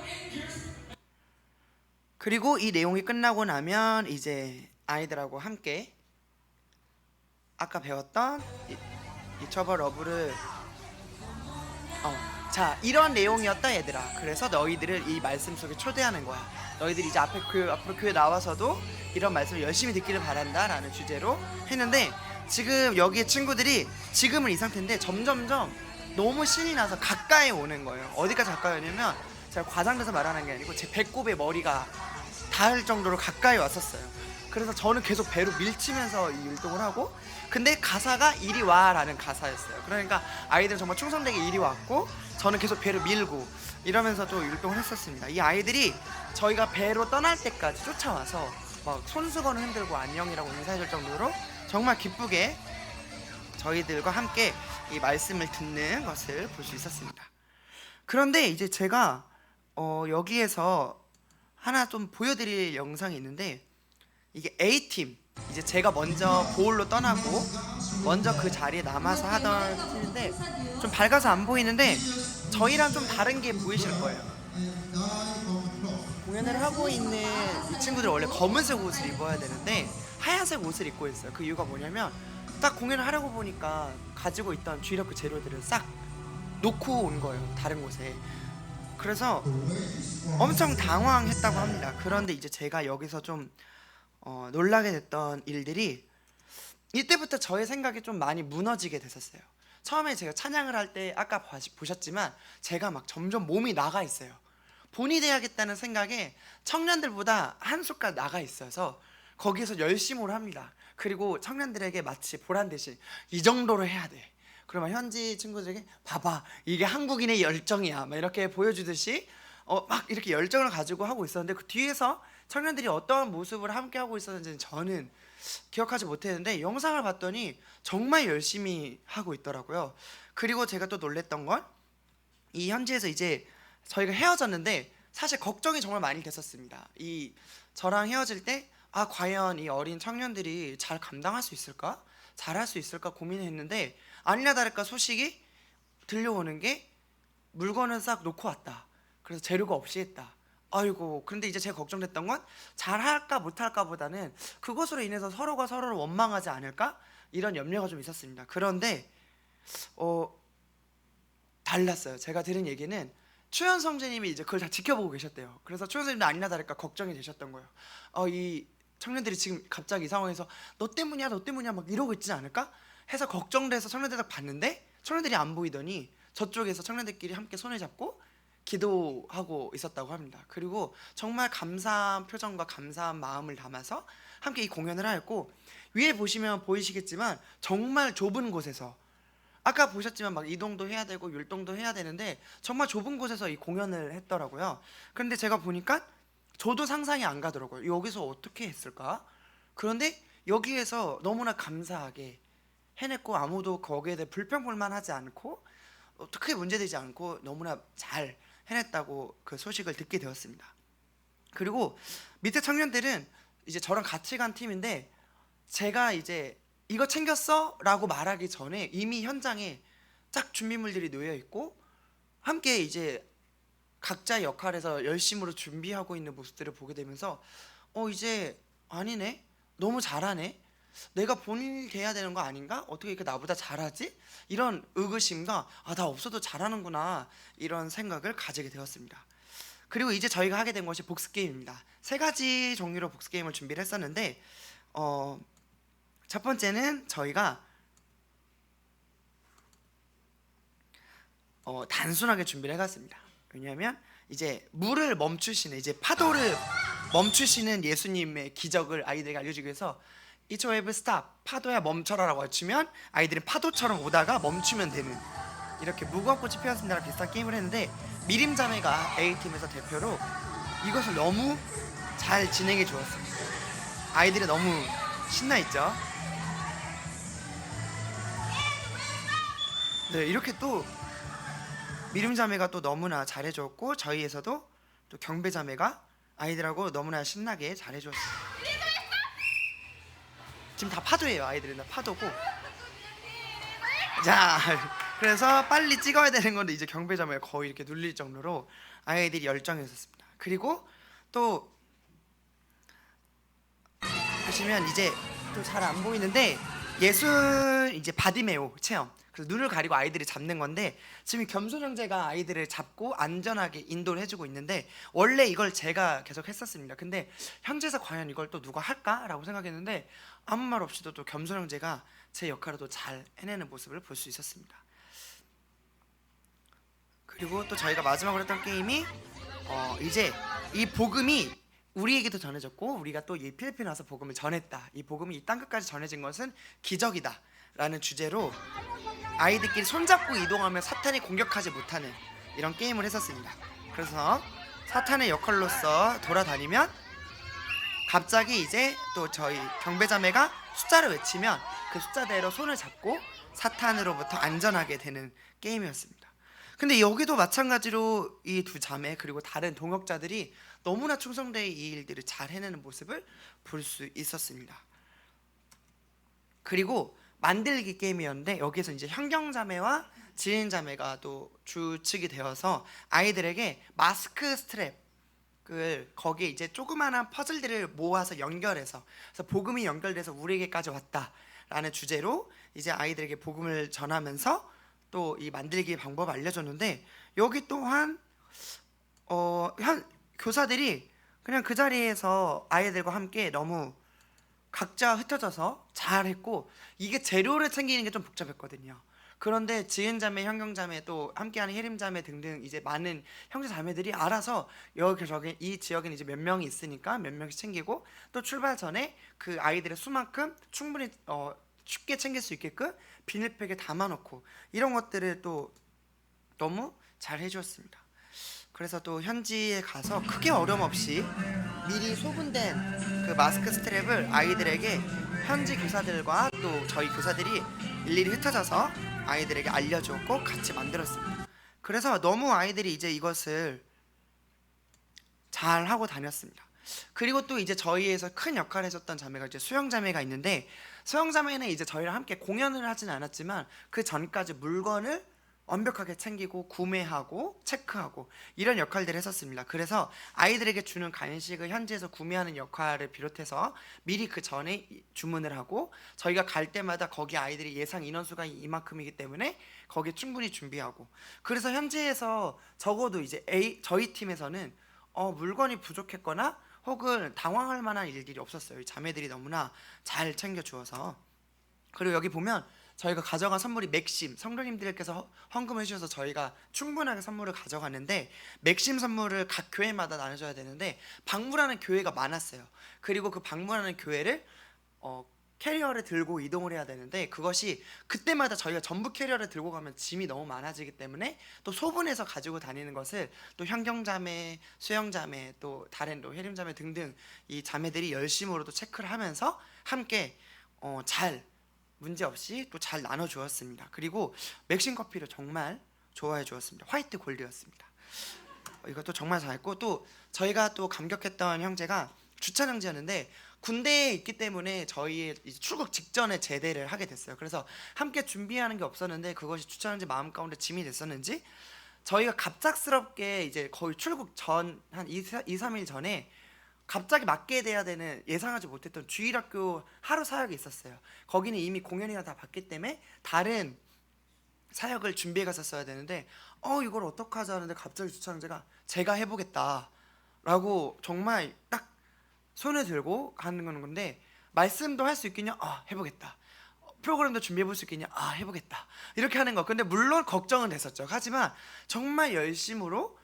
그리고 이 내용이 끝나고 나면 이제 아이들하고 함께 아까 배웠던 Each 러브를 자, 이런 내용이었다 얘들아. 그래서 너희들을 이 말씀 속에 초대하는 거야. 너희들이 이제 앞으로 교회 나와서도 이런 말씀을 열심히 듣기를 바란다 라는 주제로 했는데, 지금 여기에 친구들이 지금은 이 상태인데 점점점 너무 신이 나서 가까이 오는 거예요. 어디까지 가까이 오냐면, 제가 과장돼서 말하는 게 아니고 제 배꼽에 머리가 닿을 정도로 가까이 왔었어요. 그래서 저는 계속 배로 밀치면서 이 율동을 하고, 근데 가사가 이리 와 라는 가사였어요. 그러니까 아이들은 정말 충성되게 이리 왔고, 저는 계속 배를 밀고 이러면서 또 율동을 했었습니다. 이 아이들이 저희가 배로 떠날 때까지 쫓아와서 막 손수건을 흔들고 안녕이라고 인사해줄 정도로 정말 기쁘게 저희들과 함께 이 말씀을 듣는 것을 볼 수 있었습니다. 그런데 이제 제가 여기에서 하나 좀 보여드릴 영상이 있는데, 이게 A팀, 이제 제가 먼저 보홀로 떠나고 먼저 그 자리에 남아서 하던 팀인데, 좀 밝아서 안 보이는데 저희랑 좀 다른 게 보이실 거예요. 공연을 하고 있는 이 친구들 원래 검은색 옷을 입어야 되는데 하얀색 옷을 입고 있어요. 그 이유가 뭐냐면, 딱 공연을 하려고 보니까 가지고 있던 주력 그 재료들을 싹 놓고 온 거예요, 다른 곳에. 그래서 엄청 당황했다고 합니다. 그런데 이제 제가 여기서 좀 놀라게 됐던 일들이, 이때부터 저의 생각이 좀 많이 무너지게 됐었어요. 처음에 제가 찬양을 할 때 아까 보셨지만 제가 막 점점 몸이 나가 있어요. 본이 돼야겠다는 생각에 청년들보다 한 숟갈 나가 있어서 거기서 열심히 합니다. 그리고 청년들에게 마치 보란 듯이 이 정도로 해야 돼. 그러면 현지 친구들에게 봐봐 이게 한국인의 열정이야 막 이렇게 보여주듯이 막 이렇게 열정을 가지고 하고 있었는데 그 뒤에서 청년들이 어떠한 모습을 함께 하고 있었는지는 저는 기억하지 못했는데 영상을 봤더니 정말 열심히 하고 있더라고요. 그리고 제가 또 놀랬던 건 이 현지에서 이제 저희가 헤어졌는데 사실 걱정이 정말 많이 됐었습니다. 이 저랑 헤어질 때 과연 이 어린 청년들이 잘 감당할 수 있을까? 잘할 수 있을까 고민했는데 아니나 다를까 소식이 들려오는 게 물건을 싹 놓고 왔다. 그래서 재료가 없이 했다. 아이고, 그런데 이제 제가 걱정됐던 건 잘할까 못할까 보다는 그것으로 인해서 서로가 서로를 원망하지 않을까? 이런 염려가 좀 있었습니다. 그런데 달랐어요. 제가 들은 얘기는 추현 성재님이 이제 그걸 다 지켜보고 계셨대요. 그래서 추현 선생님도 아니나 다를까 걱정이 되셨던 거예요. 이 청년들이 지금 갑자기 이 상황에서 너 때문이야 막 이러고 있지 않을까? 해서 걱정돼서 청년들 딱 봤는데 청년들이 안 보이더니 저쪽에서 청년들끼리 함께 손을 잡고 기도하고 있었다고 합니다. 그리고 정말 감사한 표정과 감사한 마음을 담아서 함께 이 공연을 하였고 위에 보시면 보이시겠지만 정말 좁은 곳에서 아까 보셨지만 막 이동도 해야 되고 율동도 해야 되는데 정말 좁은 곳에서 이 공연을 했더라고요. 그런데 제가 보니까 저도 상상이 안 가더라고요. 여기서 어떻게 했을까? 그런데 여기에서 너무나 감사하게 해냈고 아무도 거기에 대해 불평불만하지 않고 크게 문제되지 않고 너무나 잘 해냈다고 그 소식을 듣게 되었습니다. 그리고 밑에 청년들은 이제 저랑 같이 간 팀인데 제가 이제 이거 챙겼어? 라고 말하기 전에 이미 현장에 쫙 준비물들이 놓여 있고 함께 이제 각자의 역할에서 열심으로 준비하고 있는 모습들을 보게 되면서 이제 아니네? 너무 잘하네? 내가 본인이 돼야 되는 거 아닌가? 어떻게 이렇게 나보다 잘하지? 이런 의구심과 나 없어도 잘하는구나 이런 생각을 가지게 되었습니다. 그리고 이제 저희가 하게 된 것이 복습게임입니다. 3가지 종류로 복습게임을 준비를 했었는데 첫 번째는 저희가 단순하게 준비를 해갔습니다. 왜냐하면 이제 물을 멈추시는 이제 파도를 멈추시는 예수님의 기적을 아이들에게 알려주기 위해서 It's a wave stop, 파도야 멈춰라라고 외치면 아이들은 파도처럼 오다가 멈추면 되는 이렇게 무거운 꽃이 피었습니다랑 비슷한 게임을 했는데 미림자매가 A팀에서 대표로 이것을 너무 잘 진행해 주었습니다. 아이들이 너무 신나있죠? 네, 이렇게 또 미림자매가 또 너무나 잘해줬고 저희에서도 또 경배자매가 아이들하고 너무나 신나게 잘해줬어요. 지금 다 파도예요. 아이들은 다 파도고. 자, 그래서 빨리 찍어야 되는 건데 이제 경배자매가 거의 이렇게 눌릴 정도로 아이들이 열정이 있었습니다. 그리고 또 보시면 이제 또 잘 안 보이는데 예술 이제 바디메오 체험. 그래서 눈을 가리고 아이들이 잡는 건데 지금 겸손 형제가 아이들을 잡고 안전하게 인도를 해주고 있는데 원래 이걸 제가 계속 했었습니다. 근데 현지에서 과연 이걸 또 누가 할까라고 생각했는데 아무 말 없이도 또 겸손 형제가 제 역할을 또 잘 해내는 모습을 볼 수 있었습니다. 그리고 또 저희가 마지막으로 했던 게임이 이제 이 복음이 우리에게도 전해졌고 우리가 또 이 필리핀 와서 복음을 전했다. 이 복음이 이 땅끝까지 전해진 것은 기적이다 라는 주제로 아이들끼리 손잡고 이동하며 사탄이 공격하지 못하는 이런 게임을 했었습니다. 그래서 사탄의 역할로서 돌아다니면 갑자기 이제 또 저희 경배자매가 숫자를 외치면 그 숫자대로 손을 잡고 사탄으로부터 안전하게 되는 게임이었습니다. 근데 여기도 마찬가지로 이 두 자매 그리고 다른 동역자들이 너무나 충성되게 이 일들을 잘 해내는 모습을 볼 수 있었습니다. 그리고 만들기 게임이었는데 여기에서 이제 현경자매와 지은자매가 또 주축이 되어서 아이들에게 마스크 스트랩을 거기에 이제 조그마한 퍼즐들을 모아서 연결해서 그래서 복음이 연결돼서 우리에게까지 왔다라는 주제로 이제 아이들에게 복음을 전하면서 또 이 만들기 방법을 알려줬는데 여기 또한 교사들이 그냥 그 자리에서 아이들과 함께 너무 각자 흩어져서 잘했고 이게 재료를 챙기는 게 좀 복잡했거든요. 그런데 지은자매, 형경자매, 또 함께하는 혜림자매 등등 이제 많은 형제자매들이 알아서 여기 저기 이 지역에는 이제 몇 명이 있으니까 몇 명씩 챙기고, 또 출발 전에 그 아이들의 수만큼 충분히 쉽게 챙길 수 있게끔 비닐팩에 담아놓고, 이런 것들을 또 너무 잘 해주었습니다. 그래서 또 현지에 가서 크게 어려움 없이 미리 소분된 그 마스크 스트랩을 아이들에게 현지 교사들과 또 저희 교사들이 일일이 흩어져서 아이들에게 알려주었고 같이 만들었습니다. 그래서 너무 아이들이 이제 이것을 잘 하고 다녔습니다. 그리고 또 이제 저희에서 큰 역할을 해줬던 자매가 이제 수영자매가 있는데, 수영자매는 이제 저희랑 함께 공연을 하진 않았지만 그 전까지 물건을 완벽하게 챙기고 구매하고 체크하고 이런 역할들을 했었습니다. 그래서 아이들에게 주는 간식을 현지에서 구매하는 역할을 비롯해서 미리 그 전에 주문을 하고, 저희가 갈 때마다 거기 아이들이 예상 인원수가 이만큼이기 때문에 거기에 충분히 준비하고, 그래서 현지에서 적어도 이제 저희 팀에서는 물건이 부족했거나 혹은 당황할 만한 일들이 없었어요. 자매들이 너무나 잘 챙겨주어서. 그리고 여기 보면 저희가 가져간 선물이 맥심, 성도님들께서 헌금을 해주셔서 저희가 충분하게 선물을 가져갔는데, 맥심 선물을 각 교회마다 나눠줘야 되는데 방문하는 교회가 많았어요. 그리고 그 방문하는 교회를 캐리어를 들고 이동을 해야 되는데, 그것이 그때마다 저희가 전부 캐리어를 들고 가면 짐이 너무 많아지기 때문에 또 소분해서 가지고 다니는 것을 또 형경자매, 수영자매, 또 다른 또 혜림자매 등등 이 자매들이 열심으로 또 체크를 하면서 함께 잘 문제없이 또 잘 나눠주었습니다. 그리고 맥심 커피를 정말 좋아해 주었습니다. 화이트 골드였습니다. 이것도 정말 잘했고, 또 저희가 또 감격했던 형제가 주찬 형제였는데 군대에 있기 때문에 저희의 이제 출국 직전에 제대를 하게 됐어요. 그래서 함께 준비하는 게 없었는데 그것이 주찬 형제 마음 가운데 짐이 됐었는지 저희가 갑작스럽게 이제 거의 출국 전 한 2-3일 전에 갑자기 맡게 돼야 되는 예상하지 못했던 주일학교 하루 사역이 있었어요. 거기는 이미 공연이나 다 봤기 때문에 다른 사역을 준비해 갔었어야 되는데 이걸 어떡하지 하는데 갑자기 주차장제가 제가 해보겠다 라고 정말 딱 손을 들고 가는 건데, 말씀도 할 수 있겠냐? 해보겠다. 프로그램도 준비해 볼 수 있겠냐? 해보겠다. 이렇게 하는 거. 근데 물론 걱정은 됐었죠. 하지만 정말 열심으로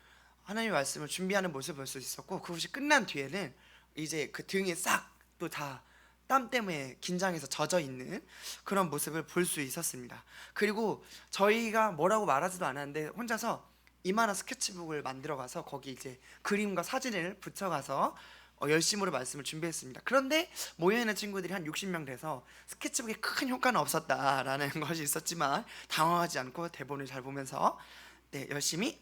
하나님의 말씀을 준비하는 모습을 볼 수 있었고, 그것이 끝난 뒤에는 이제 그 등이 싹 또 다 땀 때문에 긴장해서 젖어 있는 그런 모습을 볼 수 있었습니다. 그리고 저희가 뭐라고 말하지도 않았는데 혼자서 이만한 스케치북을 만들어 가서 거기 이제 그림과 사진을 붙여가서 열심으로 말씀을 준비했습니다. 그런데 모여있는 친구들이 한 60명 돼서 스케치북에 큰 효과는 없었다라는 것이 있었지만 당황하지 않고 대본을 잘 보면서 열심히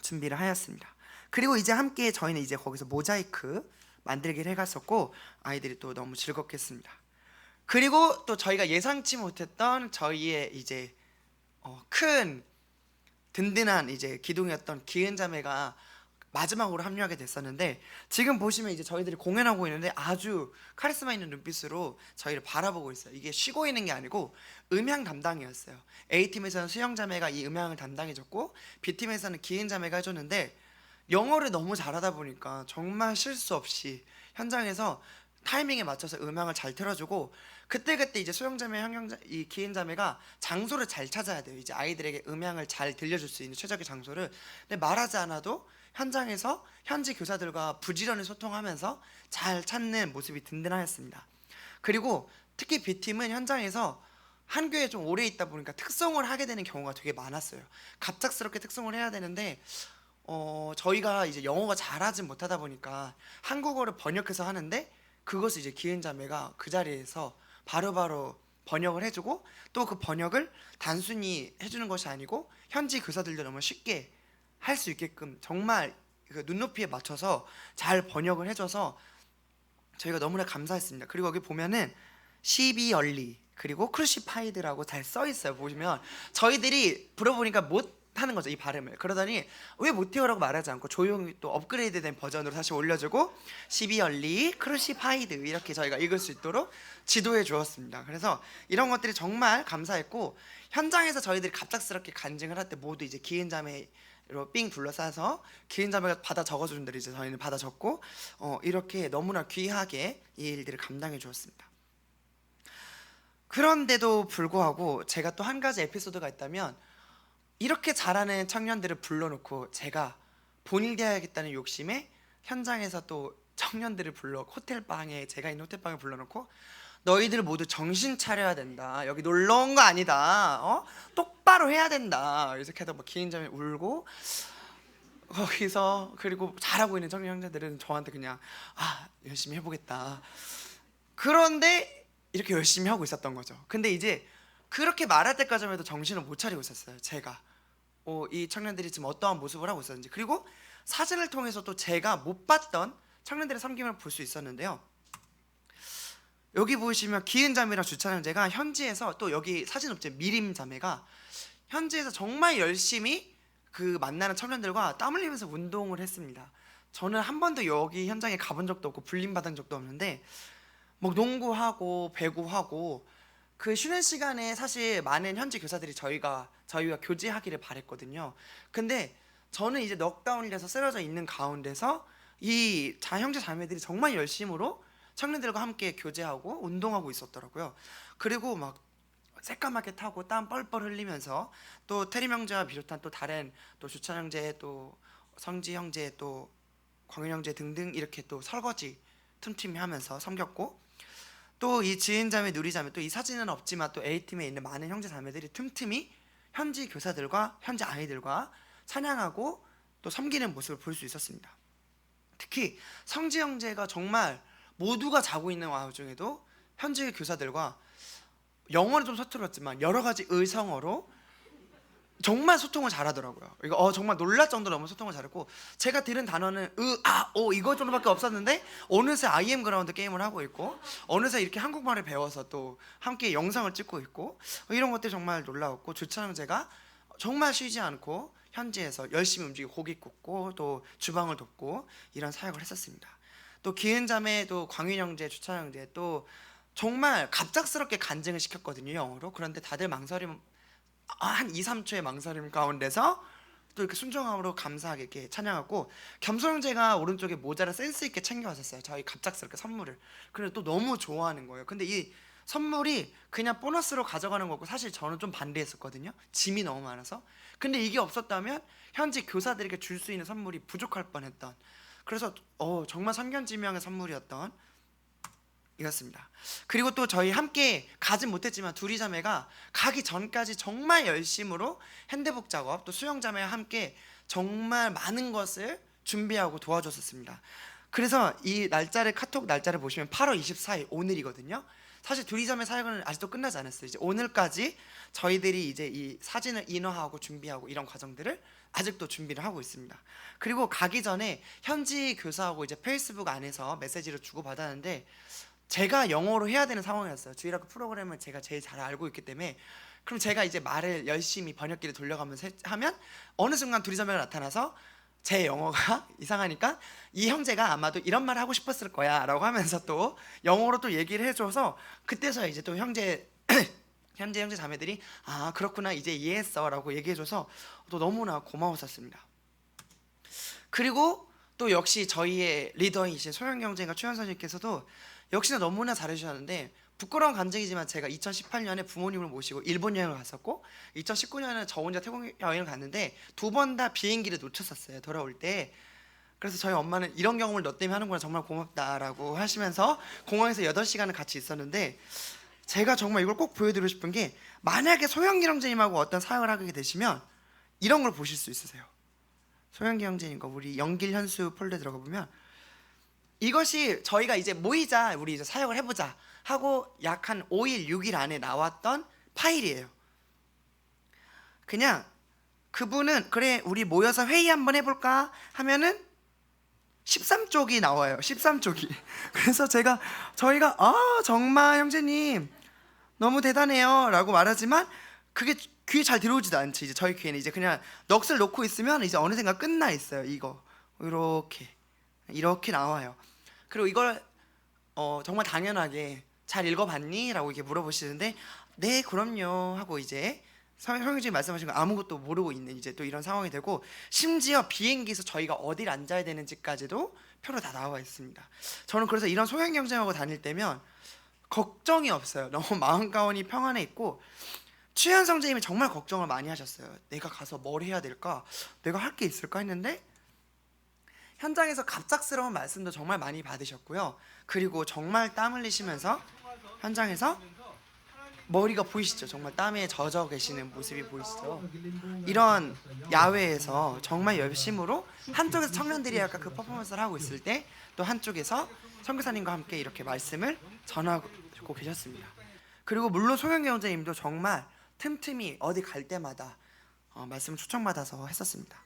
준비를 하였습니다. 그리고 이제 함께 저희는 이제 거기서 모자이크 만들기를 해갔었고 아이들이 또 너무 즐겁게 했습니다. 그리고 또 저희가 예상치 못했던 저희의 이제 큰 든든한 이제 기둥이었던 기은자매가 마지막으로 합류하게 됐었는데, 지금 보시면 이제 저희들이 공연하고 있는데 아주 카리스마 있는 눈빛으로 저희를 바라보고 있어요. 이게 쉬고 있는 게 아니고 음향 담당이었어요. A팀에서는 수영자매가 이 음향을 담당해줬고 B팀에서는 기은자매가 해줬는데, 영어를 너무 잘하다 보니까 정말 실수 없이 현장에서 타이밍에 맞춰서 음향을 잘 틀어주고, 그때그때 이제 수영자매, 이 기은자매가 장소를 잘 찾아야 돼요. 이제 아이들에게 음향을 잘 들려줄 수 있는 최적의 장소를. 근데 말하지 않아도 현장에서 현지 교사들과 부지런히 소통하면서 잘 찾는 모습이 든든하였습니다. 그리고 특히 B팀은 현장에서 한 교회에 좀 오래 있다 보니까 특성을 하게 되는 경우가 되게 많았어요. 갑작스럽게 특성을 해야 되는데 저희가 이제 영어가 잘하지 못하다 보니까 한국어를 번역해서 하는데, 그것을 이제 기은자매가 그 자리에서 바로바로 번역을 해주고, 또 그 번역을 단순히 해주는 것이 아니고 현지 교사들도 너무 쉽게 할 수 있게끔 정말 그 눈높이에 맞춰서 잘 번역을 해줘서 저희가 너무나 감사했습니다. 그리고 여기 보면은 시비얼리 그리고 크루시파이드라고 잘 써 있어요. 보시면 저희들이 물어보니까 못 하는 거죠, 이 발음을. 그러더니 왜 못해요라고 말하지 않고 조용히 또 업그레이드된 버전으로 다시 올려주고 시비얼리 크루시파이드 이렇게 저희가 읽을 수 있도록 지도해 주었습니다. 그래서 이런 것들이 정말 감사했고, 현장에서 저희들이 갑작스럽게 간증을 할 때 모두 이제 기은자매로 삥 둘러싸서 기은자매가 받아 적어주는 대로 이제 저희는 받아 적고 이렇게 너무나 귀하게 이 일들을 감당해 주었습니다. 그런데도 불구하고 제가 또 한 가지 에피소드가 있다면, 이렇게 잘하는 청년들을 불러놓고 제가 본일대야겠다는 욕심에 현장에서 또 청년들을 불러 호텔방에, 제가 있는 호텔방에 불러놓고 너희들 모두 정신 차려야 된다. 여기 놀러 온 거 아니다. 똑바로 해야 된다. 이렇게 하다 막 기인자매 울고, 거기서 그리고 잘하고 있는 청년 형제들은 저한테 그냥 열심히 해보겠다. 그런데 이렇게 열심히 하고 있었던 거죠. 근데 이제 그렇게 말할 때까지만 해도 정신을 못 차리고 있었어요. 제가 이 청년들이 지금 어떠한 모습을 하고 있었는지, 그리고 사진을 통해서 또 제가 못 봤던 청년들의 섬김을 볼 수 있었는데요. 여기 보시면 기은자매랑 주찬형제가 현지에서, 또 여기 사진업체 미림자매가 현지에서 정말 열심히 그 만나는 청년들과 땀 흘리면서 운동을 했습니다. 저는 한 번도 여기 현장에 가본 적도 없고 불림받은 적도 없는데 뭐 농구하고 배구하고, 그 쉬는 시간에 사실 많은 현지 교사들이 저희와 교제하기를 바랬거든요. 근데 저는 이제 넉다운이 돼서 쓰러져 있는 가운데서 이 형제 자매들이 정말 열심으로 청년들과 함께 교제하고 운동하고 있었더라고요. 그리고 막 새까맣게 타고 땀 뻘뻘 흘리면서, 또 태림 형제와 비롯한 또 다른 또 주찬 형제, 또 성지 형제, 또 광윤 형제 등등 이렇게 또 설거지 틈틈이 하면서 섬겼고, 또 이 지은자매, 누리자매, 또 이 사진은 없지만 또 A팀에 있는 많은 형제 자매들이 틈틈이 현지 교사들과 현지 아이들과 찬양하고 또 섬기는 모습을 볼 수 있었습니다. 특히 성지 형제가 정말 모두가 자고 있는 와중에도 현지 교사들과 영어는 좀 서툴었지만 여러 가지 의성어로 정말 소통을 잘하더라고요. 이거 정말 놀랄 정도로 너무 소통을 잘했고, 제가 들은 단어는 오 이거 정도밖에 없었는데 어느새 IM 그라운드 게임을 하고 있고, 어느새 이렇게 한국말을 배워서 또 함께 영상을 찍고 있고, 이런 것들이 정말 놀라웠고, 주찬 형제가 정말 쉬지 않고 현지에서 열심히 움직이고 고기 굽고 또 주방을 돕고 이런 사역을 했었습니다. 또 기은자매, 또 광윤 형제, 주찬 형제 또 정말 갑작스럽게 간증을 시켰거든요, 영어로. 그런데 다들 망설임, 한 2, 3초의 망설임 가운데서 또 이렇게 순종함으로 감사하게 이렇게 찬양하고, 겸손 형제가 오른쪽에 모자를 센스 있게 챙겨왔었어요. 저희 갑작스럽게 선물을. 그래서 또 너무 좋아하는 거예요. 근데 이 선물이 그냥 보너스로 가져가는 거고, 사실 저는 좀 반대했었거든요. 짐이 너무 많아서. 근데 이게 없었다면 현지 교사들에게 줄 수 있는 선물이 부족할 뻔했던, 그래서 정말 선견지명의 선물이었던 이었습니다. 그리고 또 저희 함께 가진 못했지만 둘이 자매가 가기 전까지 정말 열심으로 핸드북 작업, 또 수영 자매와 함께 정말 많은 것을 준비하고 도와줬었습니다. 그래서 이 날짜를, 카톡 날짜를 보시면 8월 24일 오늘이거든요. 사실 둘이 자매 사역은 아직도 끝나지 않았어요. 이제 오늘까지 저희들이 이제 이 사진을 인화하고 준비하고 이런 과정들을 아직도 준비를 하고 있습니다. 그리고 가기 전에 현지 교사하고 이제 페이스북 안에서 메시지를 주고받았는데, 제가 영어로 해야 되는 상황이었어요. 주일학교 프로그램을 제가 제일 잘 알고 있기 때문에. 그럼 제가 이제 말을 열심히 번역기를 돌려가면서 하면 어느 순간 둘이 자매가 나타나서 제 영어가 이상하니까 이 형제가 아마도 이런 말을 하고 싶었을 거야 라고 하면서 또 영어로 또 얘기를 해줘서, 그때서야 이제 또 형제 자매들이 그렇구나 이제 이해했어 라고 얘기해줘서 또 너무나 고마웠었습니다. 그리고 또 역시 저희의 리더이신 소영 형제가 추현 선생님께서도 역시나 너무나 잘해주셨는데, 부끄러운 간증이지만 제가 2018년에 부모님을 모시고 일본 여행을 갔었고, 2019년에 저 혼자 태국 여행을 갔는데 2번 다 비행기를 놓쳤었어요, 돌아올 때. 그래서 저희 엄마는 이런 경험을 너 때문에 하는구나, 정말 고맙다라고 하시면서 공항에서 8시간을 같이 있었는데, 제가 정말 이걸 꼭 보여드리고 싶은 게, 만약에 소영기 형제님하고 어떤 사역을 하게 되시면 이런 걸 보실 수 있으세요. 소영기 형제님과 우리 영길 현수 폴더에 들어가 보면 이것이 저희가 이제 모이자, 우리 이제 사역을 해보자 하고 약 한 5일, 6일 안에 나왔던 파일이에요. 그냥 그분은 그래 우리 모여서 회의 한번 해볼까 하면은 13쪽이 나와요. 13쪽이. 그래서 저희가 정말 형제님 너무 대단해요 라고 말하지만 그게 귀에 잘 들어오지도 않지. 이제 저희 귀에는 이제 그냥 넋을 놓고 있으면 이제 어느 순간 끝나 있어요. 이거 이렇게 나와요. 그리고 이걸 정말 당연하게 잘 읽어봤니? 라고 이렇게 물어보시는데, 네 그럼요 하고 이제 성형님이 말씀하신 거 아무것도 모르고 있는 이제 또 이런 상황이 되고, 심지어 비행기에서 저희가 어디를 앉아야 되는지까지도 표로 다 나와 있습니다. 저는 그래서 이런 소형 경쟁하고 다닐 때면 걱정이 없어요. 너무 마음 가운이 평안해 있고 추현 선생님이 정말 걱정을 많이 하셨어요. 내가 가서 뭘 해야 될까? 내가 할 게 있을까 했는데 현장에서 갑작스러운 말씀도 정말 많이 받으셨고요. 그리고 정말 땀 흘리시면서 현장에서 머리가 보이시죠? 정말 땀에 젖어 계시는 모습이 보이시죠? 이런 야외에서 정말 열심으로 한쪽에서 청년들이 아까 그 퍼포먼스를 하고 있을 때 또 한쪽에서 선교사님과 함께 이렇게 말씀을 전하고 계셨습니다. 그리고 물론 송영기 형제님도 정말 틈틈이 어디 갈 때마다 말씀을 초청받아서 했었습니다.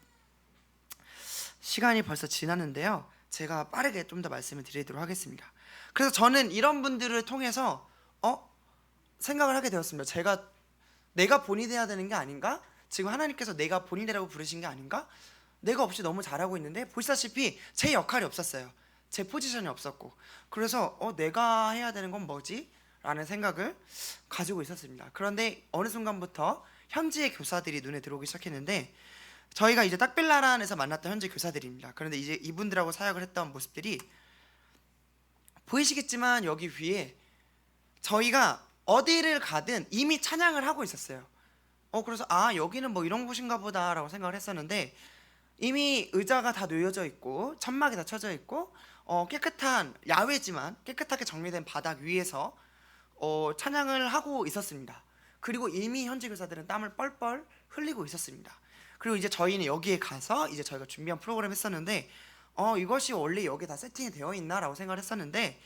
시간이 벌써 지났는데요. 제가 빠르게 좀 더 말씀을 드리도록 하겠습니다. 그래서 저는 이런 분들을 통해서 생각을 하게 되었습니다. 내가 본이 돼야 되는 게 아닌가? 지금 하나님께서 내가 본이 되라고 부르신 게 아닌가? 내가 없이 너무 잘하고 있는데 보시다시피 제 역할이 없었어요. 제 포지션이 없었고 그래서 내가 해야 되는 건 뭐지? 라는 생각을 가지고 있었습니다. 그런데 어느 순간부터 현지의 교사들이 눈에 들어오기 시작했는데 저희가 이제 딱빌라란에서 만났던 현지 교사들입니다. 그런데 이제 이분들하고 사역을 했던 모습들이 보이시겠지만 여기 위에 저희가 어디를 가든 이미 찬양을 하고 있었어요. 그래서 여기는 뭐 이런 곳인가 보다 라고 생각을 했었는데 이미 의자가 다 놓여져 있고 천막이 다 쳐져 있고 깨끗한 야외지만 깨끗하게 정리된 바닥 위에서 찬양을 하고 있었습니다. 그리고 이미 현지 교사들은 땀을 뻘뻘 흘리고 있었습니다. 그리고 이제 저희는 여기에 가서 이제 저희가 준비한 프로그램 했었는데 이것이 원래 여기 다 세팅이 되어 있나 라고 생각을 했었는데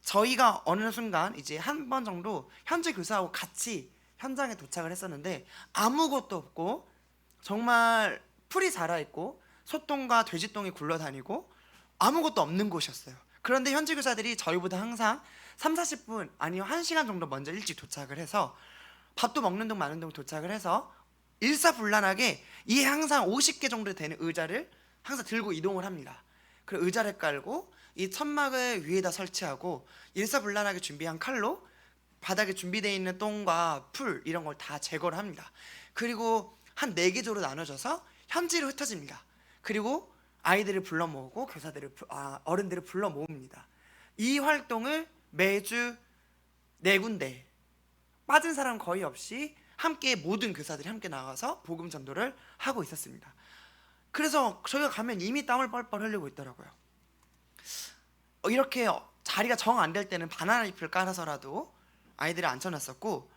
저희가 어느 순간 이제 한 번 정도 현지 교사하고 같이 현장에 도착을 했었는데 아무것도 없고 정말 풀이 자라있고 소똥과 돼지똥이 굴러다니고 아무것도 없는 곳이었어요. 그런데 현지 교사들이 저희보다 항상 30-40분 아니면 1시간 정도 먼저 일찍 도착을 해서 밥도 먹는 동 마는 동 도착을 해서 일사불란하게 이 항상 50개 정도 되는 의자를 항상 들고 이동을 합니다. 그리고 의자를 깔고 이 천막을 위에다 설치하고 일사불란하게 준비한 칼로 바닥에 준비되어 있는 똥과 풀 이런 걸 다 제거를 합니다. 그리고 한 4개조로 나눠져서 현지로 흩어집니다. 그리고 아이들을 불러 모으고 어른들을 불러 모읍니다. 이 활동을 매주 4군데 빠진 사람 거의 없이 함께 모든 교사들이 함께 나가서 복음 전도를 하고 있었습니다. 그래서 저희가 가면 이미 땀을 뻘뻘 흘리고 있더라고요. 이렇게 자리가 정 안 될 때는 바나나 잎을 깔아서라도 아이들을 앉혀놨었고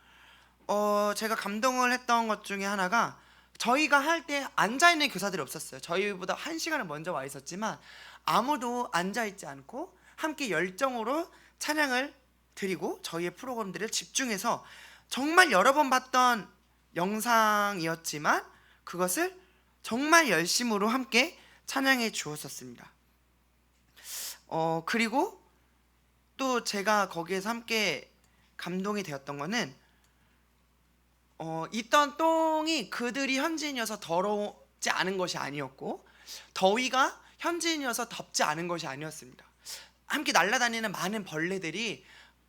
제가 감동을 했던 것 중에 하나가 저희가 할 때 앉아있는 교사들이 없었어요. 저희보다 1시간을 먼저 와 있었지만 아무도 앉아있지 않고 함께 열정으로 찬양을 드리고 저희의 프로그램들을 집중해서 정말 여러 번 봤던 영상이었지만 그것을 정말 열심으로 함께 찬양해 주었었습니다. 그리고 또 제가 거기에서 함께 감동이 되었던 거는 있던 똥이 그들이 현지인이어서 더럽지 않은 것이 아니었고 더위가 현지인이어서 덥지 않은 것이 아니었습니다. 함께 날아다니는 많은 벌레들이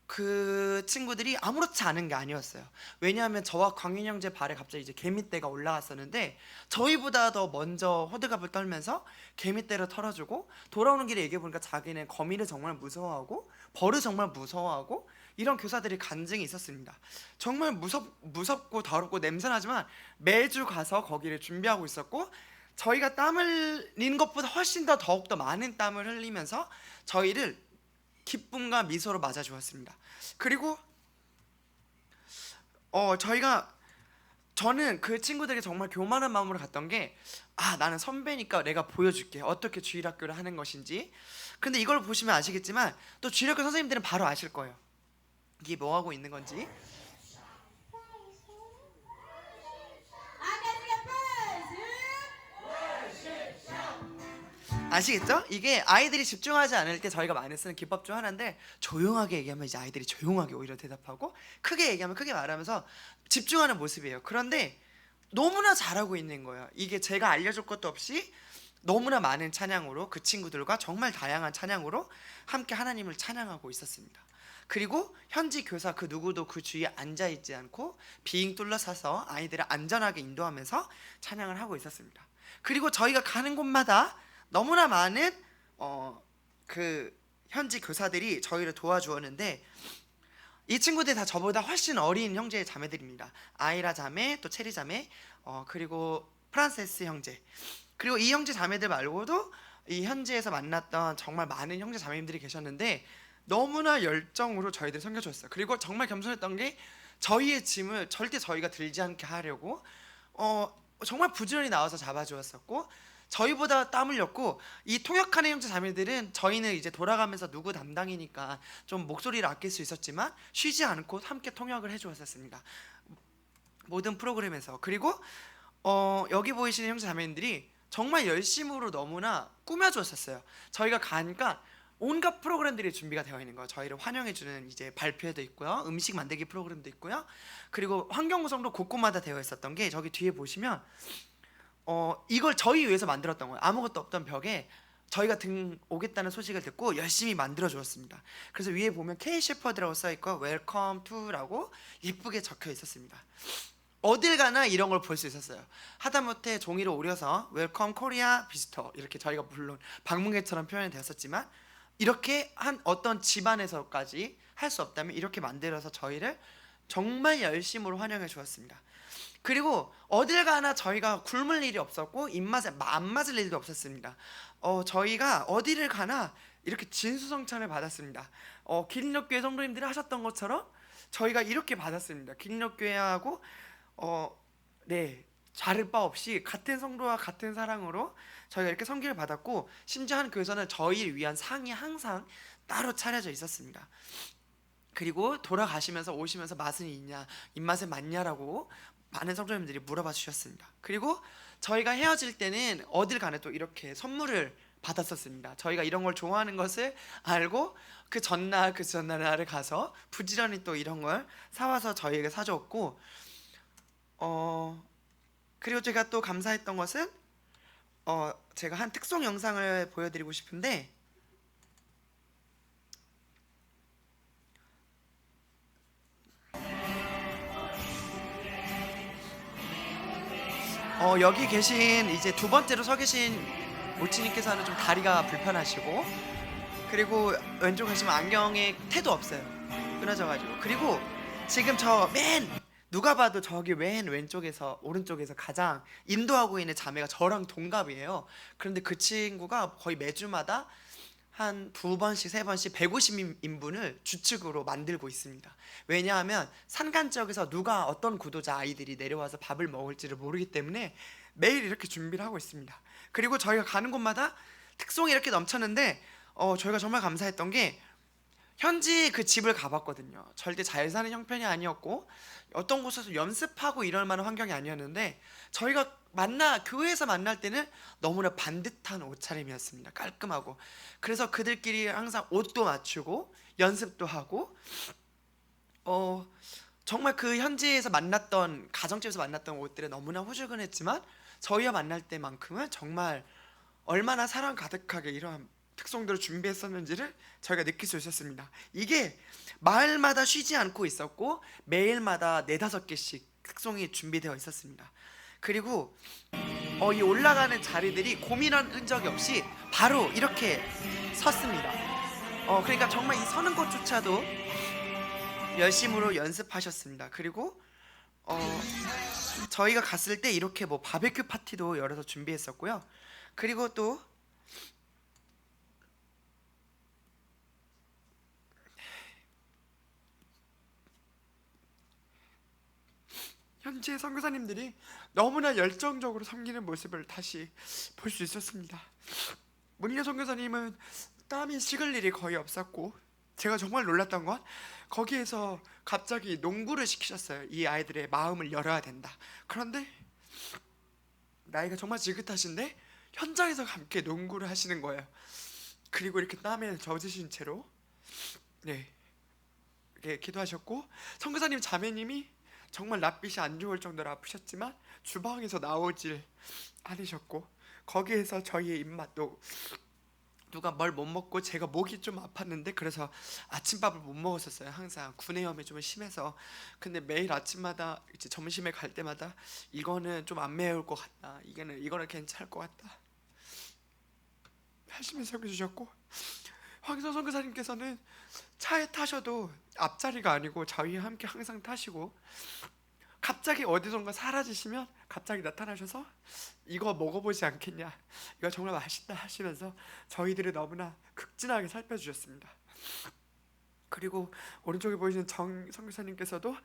그 친구들이 아무렇지 않은 게 아니었어요. 왜냐하면 저와 광윤 형제 발에 갑자기 이제 개미떼가 올라갔었는데 저희보다 더 먼저 호들갑을 떨면서 개미떼를 털어주고 돌아오는 길에 얘기해보니까 자기는 거미를 정말 무서워하고 벌을 정말 무서워하고 이런 교사들이 간증이 있었습니다. 정말 무섭고 더럽고 냄새나지만 매주 가서 거기를 준비하고 있었고 저희가 땀을 흘린 것보다 훨씬 더욱더 많은 땀을 흘리면서 저희를 기쁨과 미소로 맞아주었습니다. 그리고 저는 그 친구들에게 정말 교만한 마음으로 갔던 게 나는 선배니까 내가 보여줄게 어떻게 주일학교를 하는 것인지. 근데 이걸 보시면 아시겠지만 또 주일학교 선생님들은 바로 아실 거예요. 이게 뭐하고 있는 건지. 아시겠죠? 이게 아이들이 집중하지 않을 때 저희가 많이 쓰는 기법 중 하나인데 조용하게 얘기하면 이제 아이들이 조용하게 오히려 대답하고 크게 얘기하면 크게 말하면서 집중하는 모습이에요. 그런데 너무나 잘하고 있는 거예요. 이게 제가 알려줄 것도 없이 너무나 많은 찬양으로 그 친구들과 정말 다양한 찬양으로 함께 하나님을 찬양하고 있었습니다. 그리고 현지 교사 그 누구도 그 주위에 앉아있지 않고 빙 둘러서서 아이들을 안전하게 인도하면서 찬양을 하고 있었습니다. 그리고 저희가 가는 곳마다 너무나 많은 그 현지 교사들이 저희를 도와주었는데 이 친구들 다 저보다 훨씬 어린 형제 자매들입니다. 아이라 자매, 또 체리 자매, 그리고 프란세스 형제. 그리고 이 형제 자매들 말고도 이 현지에서 만났던 정말 많은 형제 자매님들이 계셨는데 너무나 열정으로 저희들 섬겨줬어요. 그리고 정말 겸손했던 게 저희의 짐을 절대 저희가 들지 않게 하려고 정말 부지런히 나와서 잡아주었었고, 저희보다 땀 흘렸고, 이 통역하는 형제 자매들은 저희는 이제 돌아가면서 누구 담당이니까 좀 목소리를 아낄 수 있었지만 쉬지 않고 함께 통역을 해주었었습니다. 모든 프로그램에서. 그리고 여기 보이시는 형제 자매님들이 정말 열심으로 너무나 꾸며주었었어요. 저희가 가니까 온갖 프로그램들이 준비가 되어 있는 거예요. 저희를 환영해주는 이제 발표회도 있고요, 음식 만들기 프로그램도 있고요, 그리고 환경 구성도 곳곳마다 되어 있었던 게 저기 뒤에 보시면 이걸 저희 위해서 만들었던 거예요. 아무것도 없던 벽에 저희가 오겠다는 소식을 듣고 열심히 만들어 주었습니다. 그래서 위에 보면 K 셰퍼드라고 써 있고 웰컴 투라고 이쁘게 적혀 있었습니다. 어딜 가나 이런 걸 볼 수 있었어요. 하다못해 종이를 오려서 웰컴 코리아 비지터 이렇게 저희가 물론 방문객처럼 표현이 되었었지만 이렇게 한 어떤 집안에서까지 할 수 없다면 이렇게 만들어서 저희를 정말 열심으로 환영해 주었습니다. 그리고 어딜 가나 저희가 굶을 일이 없었고 입맛에 안 맞을 일도 없었습니다. 저희가 어디를 가나 이렇게 진수성찬을 받았습니다. 기린역교회 성도님들이 하셨던 것처럼 저희가 이렇게 받았습니다. 기린역교회하고 자를 바 없이 같은 성도와 같은 사랑으로 저희가 이렇게 섬기를 받았고, 심지어 한 교회에서는 저희를 위한 상이 항상 따로 차려져 있었습니다. 그리고 돌아가시면서 오시면서 맛은 있냐, 입맛에 맞냐라고 많은 성도님들이 물어봐 주셨습니다. 그리고 저희가 헤어질 때는 어딜 가나 또 이렇게 선물을 받았었습니다. 저희가 이런 걸 좋아하는 것을 알고 그 전날에 가서 부지런히 또 이런 걸 사와서 저희에게 사줬고, 그리고 제가 또 감사했던 것은 제가 한 특송 영상을 보여드리고 싶은데, 여기 계신 이제 두 번째로 서 계신 모치님께서는 좀 다리가 불편하시고, 그리고 왼쪽 보시면 안경에 태도 없어요. 끊어져가지고. 그리고 지금 저 누가 봐도 저기 왼쪽에서 오른쪽에서 가장 인도하고 있는 자매가 저랑 동갑이에요. 그런데 그 친구가 거의 매주마다 한 2번씩 3번씩 150인분을 주축으로 만들고 있습니다. 왜냐하면 산간 지역에서 누가 어떤 구도자 아이들이 내려와서 밥을 먹을지를 모르기 때문에 매일 이렇게 준비를 하고 있습니다. 그리고 저희가 가는 곳마다 특송이 이렇게 넘쳤는데 저희가 정말 감사했던 게 현지 그 집을 가봤거든요. 절대 잘 사는 형편이 아니었고 어떤 곳에서 연습하고 이럴 만한 환경이 아니었는데, 저희가 교회에서 만날 때는 너무나 반듯한 옷차림이었습니다. 깔끔하고. 그래서 그들끼리 항상 옷도 맞추고 연습도 하고, 정말 그 현지에서 만났던 가정집에서 만났던 옷들은 너무나 후줄근했지만 저희와 만날 때만큼은 정말 얼마나 사랑 가득하게 이러한 특송들을 준비했었는지를 저희가 느낄 수 있었습니다. 이게 마을마다 쉬지 않고 있었고 매일마다 4-5개씩 특송이 준비되어 있었습니다. 그리고 이 올라가는 자리들이 고민한 흔적이 없이 바로 이렇게 섰습니다. 그러니까 정말 이 서는 것조차도 열심으로 연습하셨습니다. 그리고 저희가 갔을 때 이렇게 뭐 바베큐 파티도 열어서 준비했었고요. 그리고 또 현지의 선교사님들이 너무나 열정적으로 섬기는 모습을 다시 볼 수 있었습니다. 문려 선교사님은 땀이 식을 일이 거의 없었고, 제가 정말 놀랐던 건 거기에서 갑자기 농구를 시키셨어요. 이 아이들의 마음을 열어야 된다. 그런데 나이가 정말 지긋하신데 현장에서 함께 농구를 하시는 거예요. 그리고 이렇게 땀에 젖으신 채로 이렇게 기도하셨고, 선교사님 자매님이 정말 낯빛이 안 좋을 정도로 아프셨지만 주방에서 나오질 않으셨고, 거기에서 저희의 입맛도 누가 뭘 못 먹고 제가 목이 좀 아팠는데 그래서 아침밥을 못 먹었었어요. 항상 구내염이 좀 심해서. 근데 매일 아침마다 이제 점심에 갈 때마다 이거는 좀 안 매울 것 같다, 이거는 괜찮을 것 같다 하시면서 해주셨고, 황선 선교사님께서는 차에 타셔도 앞자리가 아니고 저희와 함께 항상 타시고 갑자기 어디선가 사라지시면 갑자기 나타나셔서 이거 먹어보지 않겠냐, 이거 정말 맛있다 하시면서 저희들을 너무나 극진하게 살펴주셨습니다. 그리고 오른쪽에 보이시는 정 선교사님께서도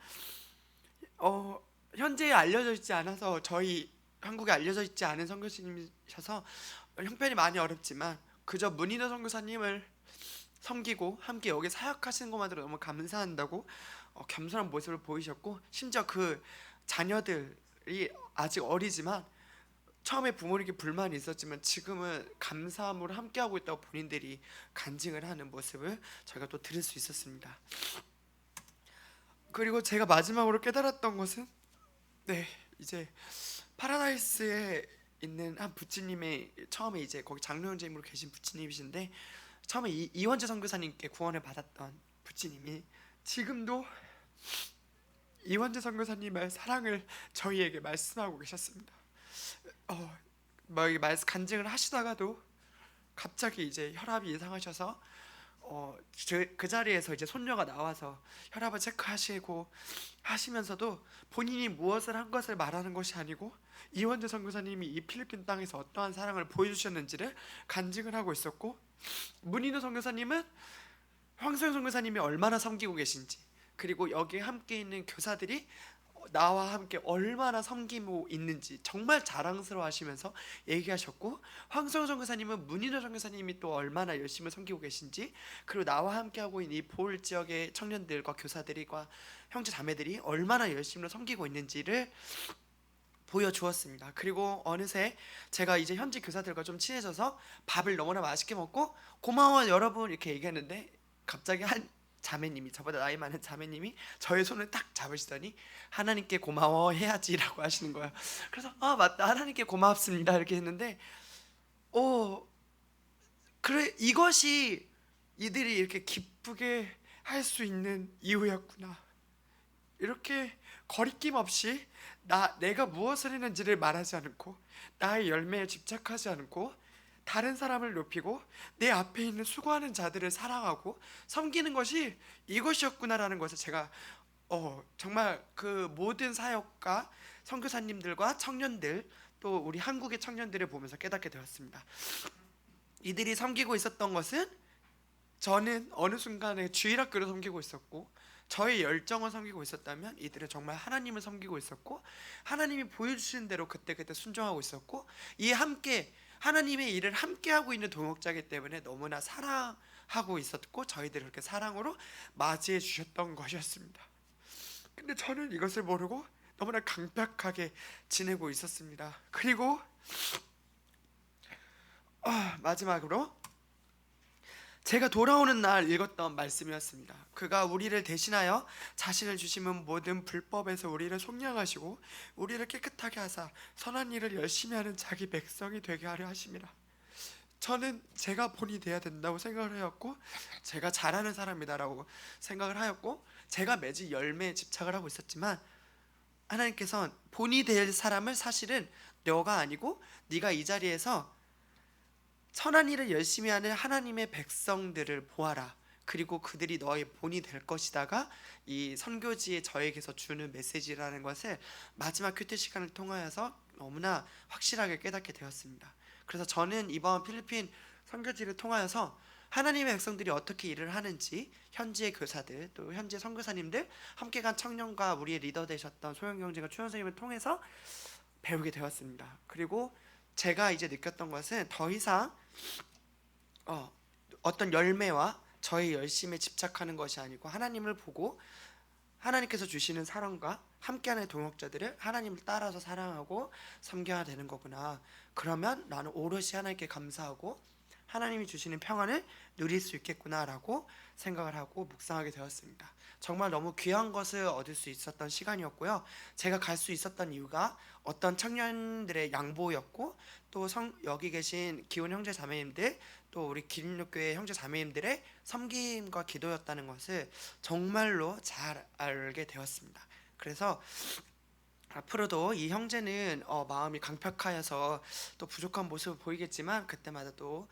현재에 알려져 있지 않아서, 저희 한국에 알려져 있지 않은 선교사님이셔서 형편이 많이 어렵지만 그저 문인호 선교사님을 섬기고 함께 여기 사역하시는 것만으로 너무 감사한다고 겸손한 모습을 보이셨고, 심지어 그 자녀들이 아직 어리지만 처음에 부모님께 불만이 있었지만 지금은 감사함으로 함께하고 있다고 본인들이 간증을 하는 모습을 저희가 또 들을 수 있었습니다. 그리고 제가 마지막으로 깨달았던 것은, 이제 파라다이스에 있는 한 부치님의, 처음에 이제 거기 장로 형제님으로 계신 부치님이신데, 처음에 이원재 선교사님께 구원을 받았던 부치님이 지금도 이원재 선교사님의 사랑을 저희에게 말씀하고 계셨습니다. 간증을 하시다가도 갑자기 이제 혈압이 이상하셔서 그 자리에서 이제 손녀가 나와서 혈압을 체크하시고 하시면서도 본인이 무엇을 한 것을 말하는 것이 아니고 이원재 선교사님이 이 필리핀 땅에서 어떠한 사랑을 보여주셨는지를 간증을 하고 있었고, 문인호 선교사님은 황소영 선교사님이 얼마나 섬기고 계신지, 그리고 여기에 함께 있는 교사들이 나와 함께 얼마나 섬기고 있는지 정말 자랑스러워 하시면서 얘기하셨고, 황소영 선교사님은 문인호 선교사님이 또 얼마나 열심히 섬기고 계신지, 그리고 나와 함께 하고 있는 이 보울 지역의 청년들과 교사들과 형제 자매들이 얼마나 열심히 섬기고 있는지를 보여주었습니다. 그리고 어느새 제가 이제 현지 교사들과 좀 친해져서 밥을 너무나 맛있게 먹고 고마워 여러분 이렇게 얘기했는데, 갑자기 한 자매님이, 저보다 나이 많은 자매님이 저의 손을 딱 잡으시더니 하나님께 고마워 해야지라고 하시는 거예요. 그래서 맞다, 하나님께 고맙습니다 이렇게 했는데, 그래, 이것이 이들이 이렇게 기쁘게 할 수 있는 이유였구나. 이렇게 거리낌 없이 내가 무엇을 했는지를 말하지 않고 나의 열매에 집착하지 않고 다른 사람을 높이고 내 앞에 있는 수고하는 자들을 사랑하고 섬기는 것이 이것이었구나라는 것을 제가 정말 그 모든 사역가 선교사님들과 청년들, 또 우리 한국의 청년들을 보면서 깨닫게 되었습니다. 이들이 섬기고 있었던 것은, 저는 어느 순간에 주일학교를 섬기고 있었고 저의 열정을 섬기고 있었다면 이들은 정말 하나님을 섬기고 있었고 하나님이 보여주시는 대로 그때그때 순종하고 있었고, 이 함께 하나님의 일을 함께하고 있는 동역자이기 때문에 너무나 사랑하고 있었고 저희들을 그렇게 사랑으로 맞이해 주셨던 것이었습니다. 근데 저는 이것을 모르고 너무나 강팍하게 지내고 있었습니다. 그리고 마지막으로 제가 돌아오는 날 읽었던 말씀이었습니다. 그가 우리를 대신하여 자신을 주심은 모든 불법에서 우리를 속량하시고 우리를 깨끗하게 하사 선한 일을 열심히 하는 자기 백성이 되게 하려 하심이라. 저는 제가 본이 돼야 된다고 생각을 하였고, 제가 잘하는 사람이다라고 생각을 하였고, 제가 매주 열매에 집착을 하고 있었지만, 하나님께서는 본이 될 사람을 사실은 너가 아니고 네가 이 자리에서 선한 일을 열심히 하는 하나님의 백성들을 보아라, 그리고 그들이 너의 본이 될 것이다가 이 선교지에 저에게서 주는 메시지라는 것을 마지막 큐티 시간을 통하여서 너무나 확실하게 깨닫게 되었습니다. 그래서 저는 이번 필리핀 선교지를 통하여서 하나님의 백성들이 어떻게 일을 하는지, 현지의 교사들, 또 현지의 선교사님들, 함께 간 청년과 우리의 리더 되셨던 소영경제가 추현 선생님을 통해서 배우게 되었습니다. 그리고 제가 이제 느꼈던 것은 더 이상 어떤 열매와 저의 열심에 집착하는 것이 아니고 하나님을 보고 하나님께서 주시는 사랑과 함께하는 동역자들을 하나님을 따라서 사랑하고 섬겨야 되는 거구나. 그러면 나는 오롯이 하나님께 감사하고 하나님이 주시는 평안을 누릴 수 있겠구나라고 생각을 하고 묵상하게 되었습니다. 정말 너무 귀한 것을 얻을 수 있었던 시간이었고요. 제가 갈 수 있었던 이유가 어떤 청년들의 양보였고, 또 여기 계신 기혼 형제 자매님들, 또 우리 기린교회 형제 자매님들의 섬김과 기도였다는 것을 정말로 잘 알게 되었습니다. 그래서 앞으로도 이 형제는 마음이 강팍하여서 또 부족한 모습을 보이겠지만 그때마다 또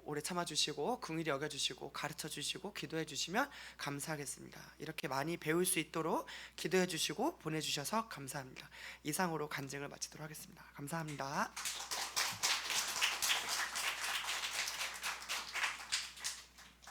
오래 참아주시고 긍휼히 여겨주시고 가르쳐주시고 기도해주시면 감사하겠습니다. 이렇게 많이 배울 수 있도록 기도해주시고 보내주셔서 감사합니다. 이상으로 간증을 마치도록 하겠습니다. 감사합니다.